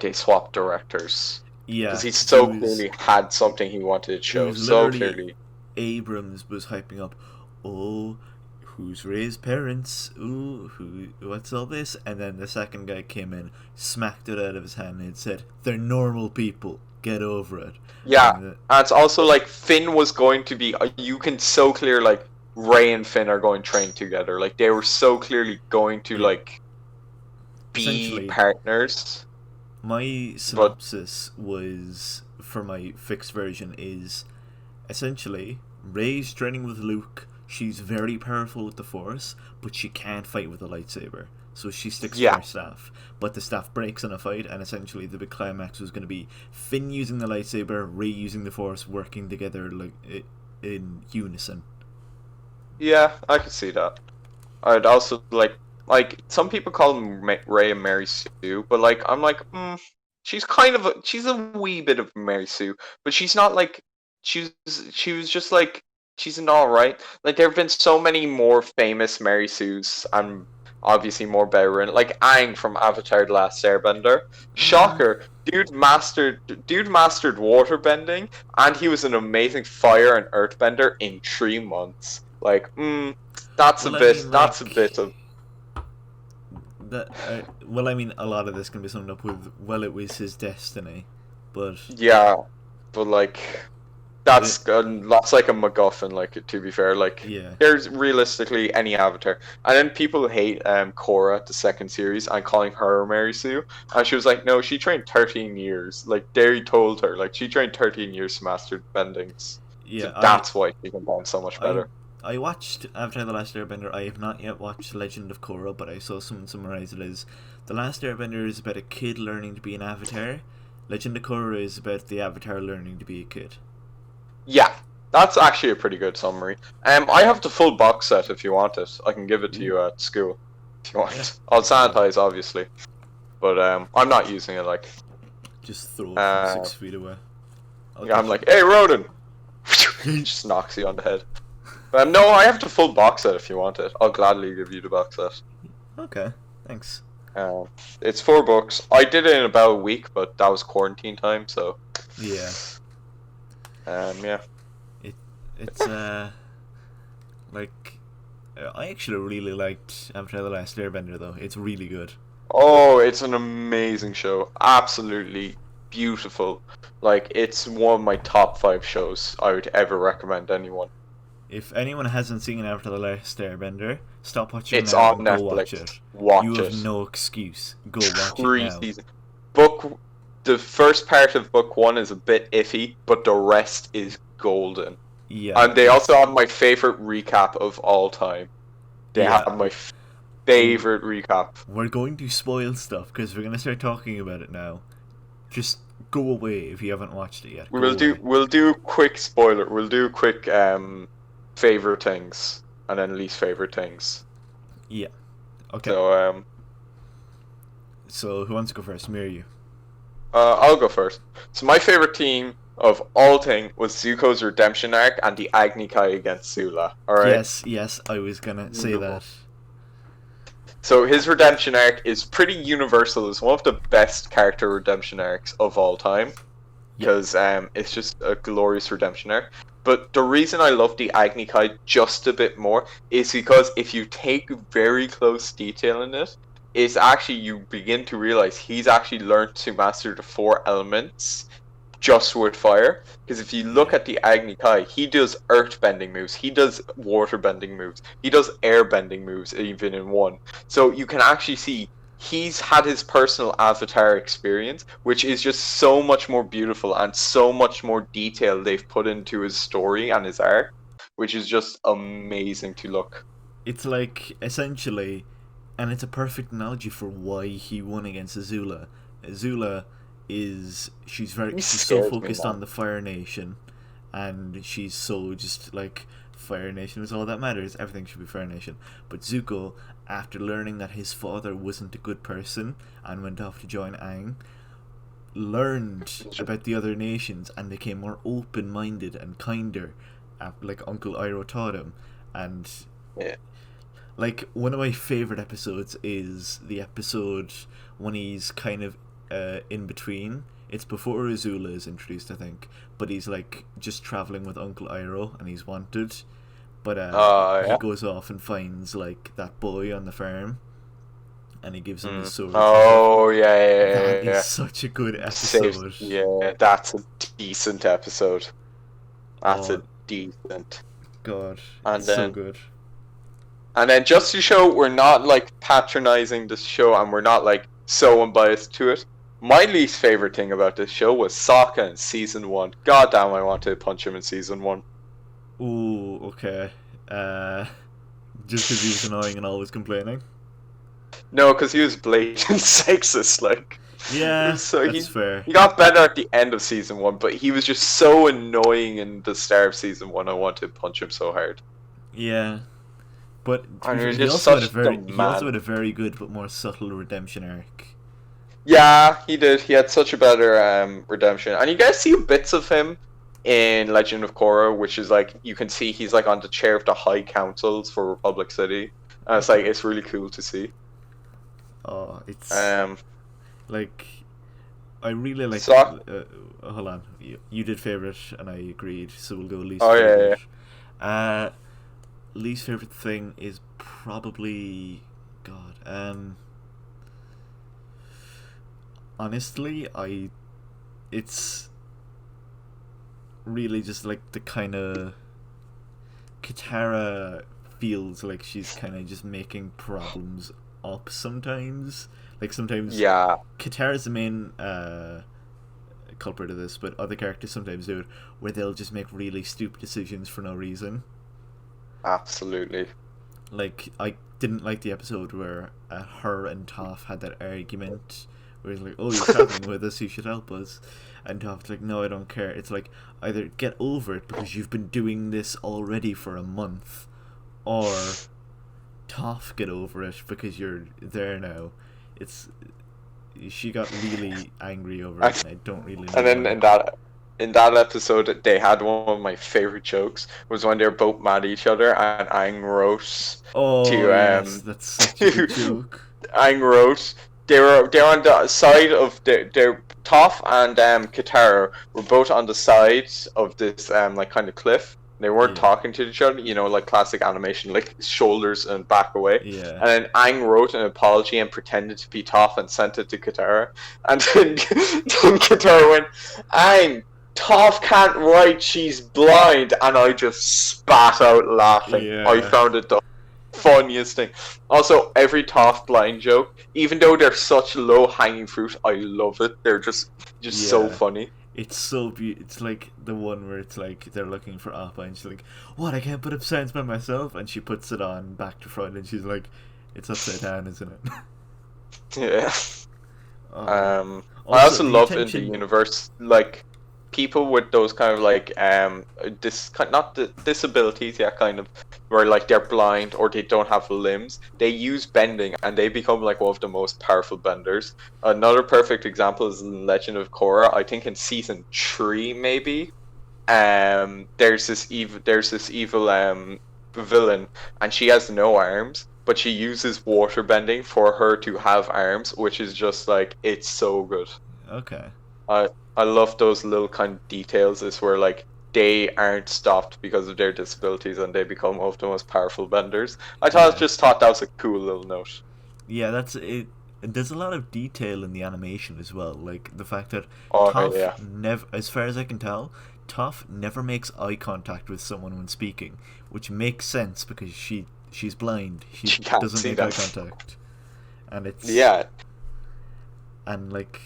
they swapped directors. Yeah, because he so clearly had something he wanted to show. So clearly, Abrams was hyping up, oh, who's Rey's parents? Ooh, what's all this? And then the second guy came in, smacked it out of his hand, and said, "They're normal people. Get over it." Yeah, and it's also like Finn was going to be. You can so clear like Rey and Finn are going to train together. Like, they were so clearly going to like be partners. My synopsis was, for my fixed version, is essentially Rey's training with Luke. She's very powerful with the Force, but she can't fight with a lightsaber. So she sticks to her staff. But the staff breaks in a fight, and essentially the big climax was going to be Finn using the lightsaber, Rey using the Force, working together like in unison. Yeah, I could see that. I'd also like some people call them Rey and Mary Sue, but like I'm like, she's a wee bit of Mary Sue, but she's not like she was just like, she's an alright. Like, there have been so many more famous Mary Sues and obviously more better in, like Aang from Avatar: The Last Airbender. Shocker, dude mastered waterbending, and he was an amazing fire and earthbender in 3 months. Like, that's a bit of. Well, I mean, a lot of this can be summed up with, well, it was his destiny, but yeah, but like, that's like a MacGuffin. Like, to be fair, like, there's realistically any Avatar, and then people hate Korra, the second series, and calling her Mary Sue, and she was like, no, she trained 13 years. Like, Derry told her, like, she trained 13 years to master bendings. Yeah, so that's why she can bend so much better. I watched Avatar: The Last Airbender. I have not yet watched Legend of Korra, but I saw someone summarize it as The Last Airbender is about a kid learning to be an avatar. Legend of Korra is about the Avatar learning to be a kid. Yeah, that's actually a pretty good summary. I have the full box set if you want it. I can give it to you at school if you want. Yeah. I'll sanitize, obviously, but I'm not using it. Like, Just throw it from 6 feet away. yeah, I'm like, hey, Ronan, just knocks you on the head. No, I have the full box set if you want it. I'll gladly give you the box set. Okay, thanks. It's 4 books. I did it in about a week, but that was quarantine time, so Yeah. yeah. It's like I actually really liked Avatar: The Last Airbender though. It's really good. Oh, it's an amazing show. Absolutely beautiful. Like, it's one of my top 5 shows I would ever recommend anyone. If anyone hasn't seen Avatar: The Last Airbender, stop watching It's now on and go Netflix. watch it. Watch You it. have no excuse. Go watch it 3 now. seasons. The first part of book 1 is a bit iffy, but the rest is golden. Yeah. And they also have my favorite recap of all time. They Yeah. have my favorite recap. We're going to spoil stuff because we're going to start talking about it now. Just go away if you haven't watched it yet. Go away. We'll do quick spoiler. We'll do quick favorite things and then least favorite things. Yeah. Okay. So So who wants to go first? Me or you? I'll go first. So my favorite team of all thing was Zuko's redemption arc and the Agni Kai against Sula. All right. Yes, I was gonna say that. So his redemption arc is pretty universal. It's one of the best character redemption arcs of all time, because it's just a glorious redemption arc. But the reason I love the Agni Kai just a bit more is because if you take very close detail in it, it's actually, you begin to realize he's actually learned to master the 4 elements just with fire. Because if you look at the Agni Kai, he does earth bending moves, he does water bending moves, he does air bending moves even in 1. So you can actually see he's had his personal avatar experience, which is just so much more beautiful and so much more detail they've put into his story and his arc, which is just amazing to look. It's like, essentially, and it's a perfect analogy for why he won against Azula. Azula she's so scares me, focused man. on the Fire Nation, and she's so just like, Fire Nation is all that matters, everything should be Fire Nation. But Zuko, after learning that his father wasn't a good person and went off to join Aang, learned about the other nations and became more open-minded and kinder, like Uncle Iroh taught him. And Yeah. like, one of my favorite episodes is the episode when he's kind of in between. It's before Azula is introduced, I think, but he's like just traveling with Uncle Iroh and he's wanted. But he goes off and finds like that boy on the farm, and he gives him his sword. Oh yeah. That is such a good episode. Yeah, that's a decent episode. That's Oh. a decent. God, And it's so then- good. And then just to show we're not like patronizing this show and we're not like so unbiased to it, my least favorite thing about this show was Sokka in season 1. God damn, I wanted to punch him in season 1. Ooh, okay. Just because he was annoying and always complaining. No, because he was blatant sexist. Like, Yeah, So that's fair. he got better at the end of season 1, but he was just so annoying in the start of season 1. I wanted to punch him so hard. Yeah, but And he was he just also had a such very the he also man. had a very good but more subtle redemption arc. Yeah, he did. He had such a better redemption, and you guys see bits of him in Legend of Korra, which is like you can see he's like on the chair of the High Councils for Republic City, and it's like it's really cool to see. Oh, it's like I really like. Hold on, you did favorite, and I agreed. So we'll go least. Oh, yeah, favorite. Least favorite thing is probably honestly, it's really just like the kind of Katara feels like she's kind of just making problems up sometimes. Like sometimes Yeah, Katara's the main culprit of this, but other characters sometimes do it, where they'll just make really stupid decisions for no reason. absolutely. Like, I didn't like the episode where her and Toph had that argument where he's like, "Oh, you're traveling with us, you should help us," and Toph's like, "No, I don't care." It's like either get over it because you've been doing this already for a month, or Toph, get over it because you're there now. It's she got really angry over it, and I don't really know. And then why. in that episode, they had one of my favorite jokes was when they're both mad at each other, and Aang wrote Oh to yes, that's such a good joke. Aang wrote they're on the side of their Toph and Katara were both on the side of this like kind of cliff. They weren't Yeah. talking to each other, you know, like classic animation, like shoulders and back away. Yeah. And then Aang wrote an apology and pretended to be Toph and sent it to Katara. And then, then Katara went, Aang, Toph can't write, she's blind. And I just spat out laughing. Yeah. I found it the funniest thing. Also, every Toph blind joke, even though they're such low hanging fruit, I love it. They're just so Yeah. funny. It's so It's like the one where it's like they're looking for Appa, and she's like, "What? I can't put up signs by myself." And she puts it on back to front, and she's like, "It's upside down, isn't it?" Yeah. Oh. I also the love in the attention- universe, like, people with those kind of like not the disabilities, yeah, kind of, where like they're blind or they don't have limbs. They use bending and they become like one of the most powerful benders. Another perfect example is in Legend of Korra. I think in season 3 maybe. There's this evil villain, and she has no arms, but she uses water bending for her to have arms, which is just like, it's so good. Okay. I love those little kind of details. Is where like they aren't stopped because of their disabilities and they become one of the most powerful benders. Yeah. Just thought that was a cool little note. Yeah, that's it. There's a lot of detail in the animation as well, like the fact that Oh Toph yeah, never, as far as I can tell, Toph never makes eye contact with someone when speaking, which makes sense because she's blind. She She can't doesn't see make them. eye contact, and it's yeah. and like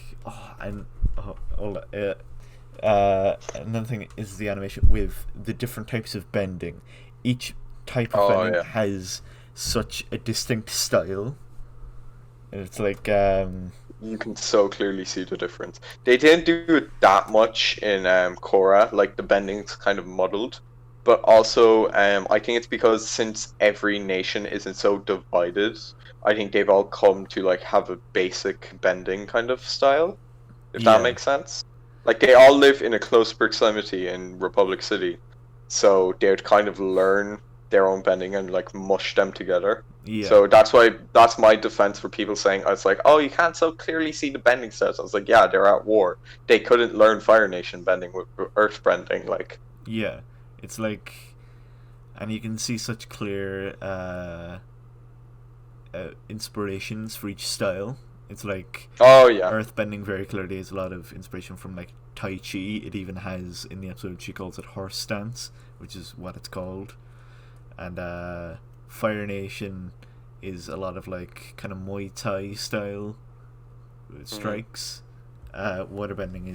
another thing is the animation with the different types of bending. Each type of Oh, bending yeah. has such a distinct style. And it's like You can so clearly see the difference. They didn't do it that much in Korra, like the bending's kind of muddled. But also, I think it's because since every nation isn't so divided, I think they've all come to like have a basic bending kind of style, if Yeah. that makes sense. Like they all live in a close proximity in Republic City, so they'd kind of learn their own bending and like mush them together. yeah. So that's my defense for people saying it's like, oh, you can't so clearly see the bending styles. I was like, yeah, they're at war. They couldn't learn Fire Nation bending with Earth bending. Like, Yeah, it's like, and you can see such clear inspirations for each style. It's like oh yeah, Earthbending very clearly has a lot of inspiration from like Tai Chi. It even has in the episode she calls it horse stance, which is what it's called. And Fire Nation is a lot of like kind of Muay Thai style strikes. Waterbending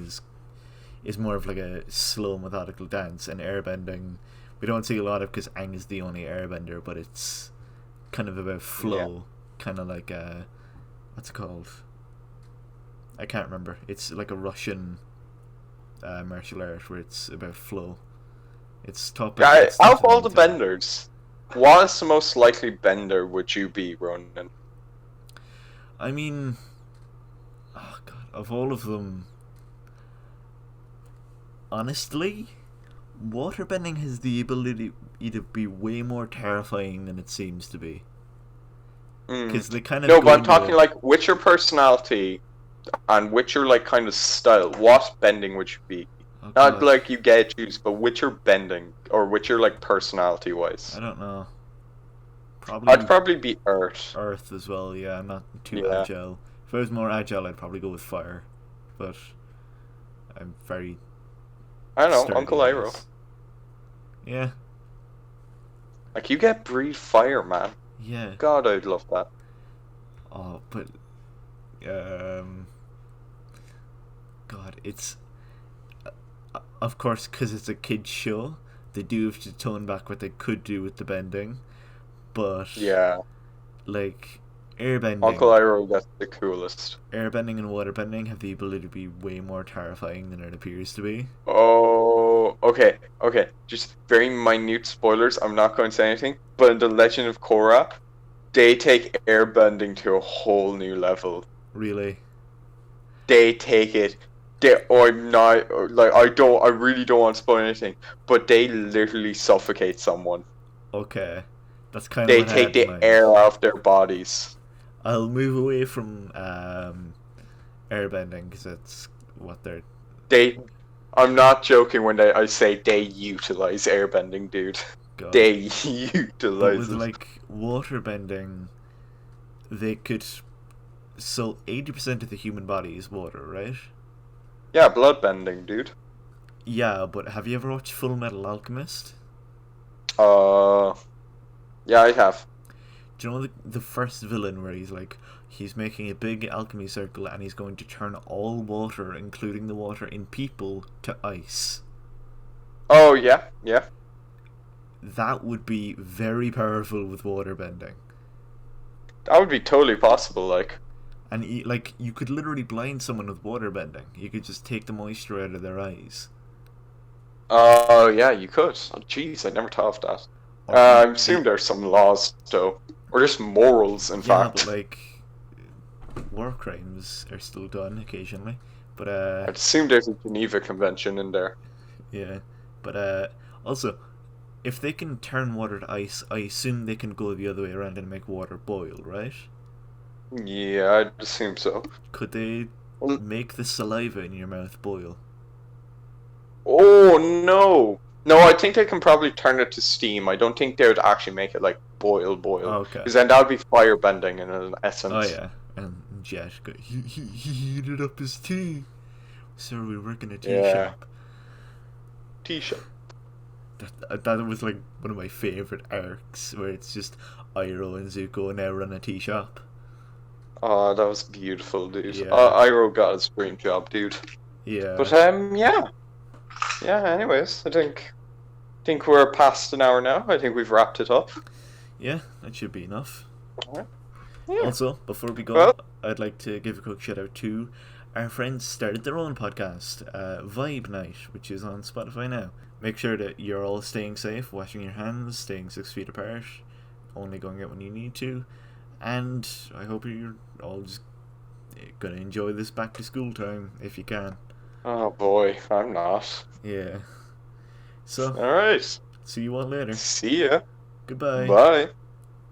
is more of like a slow methodical dance, and airbending we don't see a lot of because Aang is the only airbender, but it's kind of about flow, kind of like what's it called? I can't remember. It's like a Russian martial art where it's about flow. It's top. yeah. it's Out of all definitely the Muay Thai. benders, what is the most likely bender would you be, Ronan? I mean, oh god, of all of them, honestly, waterbending has the ability to be way more terrifying than it seems to be. Because they kind of No, go but I'm into talking a- like with your personality and with your like kind of style. What bending would you be? oh Not god, like you get juice, but with your bending or with your like personality wise. I don't know. Probably I'd probably be Earth. Earth as well. Yeah, I'm not too Yeah. agile. If I was more agile, I'd probably go with fire. But I'm very I don't know, sturdy, Uncle I Iroh. guess. Yeah, Like you get breathe fire, man. yeah. God, I'd love that. Oh, but God, it's of course because it's a kids show. They do have to tone back what they could do with the bending, but Yeah. like Airbending. Uncle Iroh gets the coolest. Airbending and waterbending have the ability to be way more terrifying than it appears to be. Oh, okay. Just very minute spoilers. I'm not going to say anything. But in The Legend of Korra, they take airbending to a whole new level. Really? They take it. I'm not like I really don't want to spoil anything, but they literally suffocate someone. Okay. That's kind of They what I take had in the mind. air out of their bodies. I'll move away from airbending because that's what they're. I'm not joking when I say they utilize airbending, dude. God. They But utilize with it. like waterbending, they could. So 80% of the human body is water, right? Yeah, bloodbending, dude. Yeah, but have you ever watched Full Metal Alchemist? Yeah, I have. Do you know the first villain where he's making a big alchemy circle and he's going to turn all water, including the water in people, to ice? Oh yeah. That would be very powerful with waterbending. That would be totally possible, like. And you could literally blind someone with waterbending. You could just take the moisture out of their eyes. Oh yeah, you could. Oh jeez, I never thought of that. Or I assume there's some laws though. Or just morals, in yeah, fact. but war crimes are still done occasionally. But I'd assume there's a Geneva Convention in there. yeah. But also, if they can turn water to ice, I assume they can go the other way around and make water boil, right? Yeah, I'd assume so. Could they Well- make the saliva in your mouth boil? Oh no! No, I think they can probably turn it to steam. I don't think they would actually make it like boil. Okay. Because then that would be firebending in an essence. Oh yeah, and Jet he heated up his tea. So we work in a tea Yeah. shop. T-shirt. That was like one of my favorite arcs, where it's just Iroh and Zuko now run a tea shop. Oh, that was beautiful, dude. Yeah. Iroh got his dream job, dude. Yeah. But yeah. Anyways, I think we're past an hour now. I think we've wrapped it up. Yeah, that should be enough. Alright. Yeah. Also, before we go, Well- I'd like to give a quick shout out to our friends started their own podcast, Vibe Night, which is on Spotify now. Make sure that you're all staying safe, washing your hands, staying 6 feet apart, only going out when you need to, and I hope you're all just gonna enjoy this back to school time if you can. Oh boy, I'm not. Yeah. So, Alright. see you all later. See ya. Goodbye. Bye.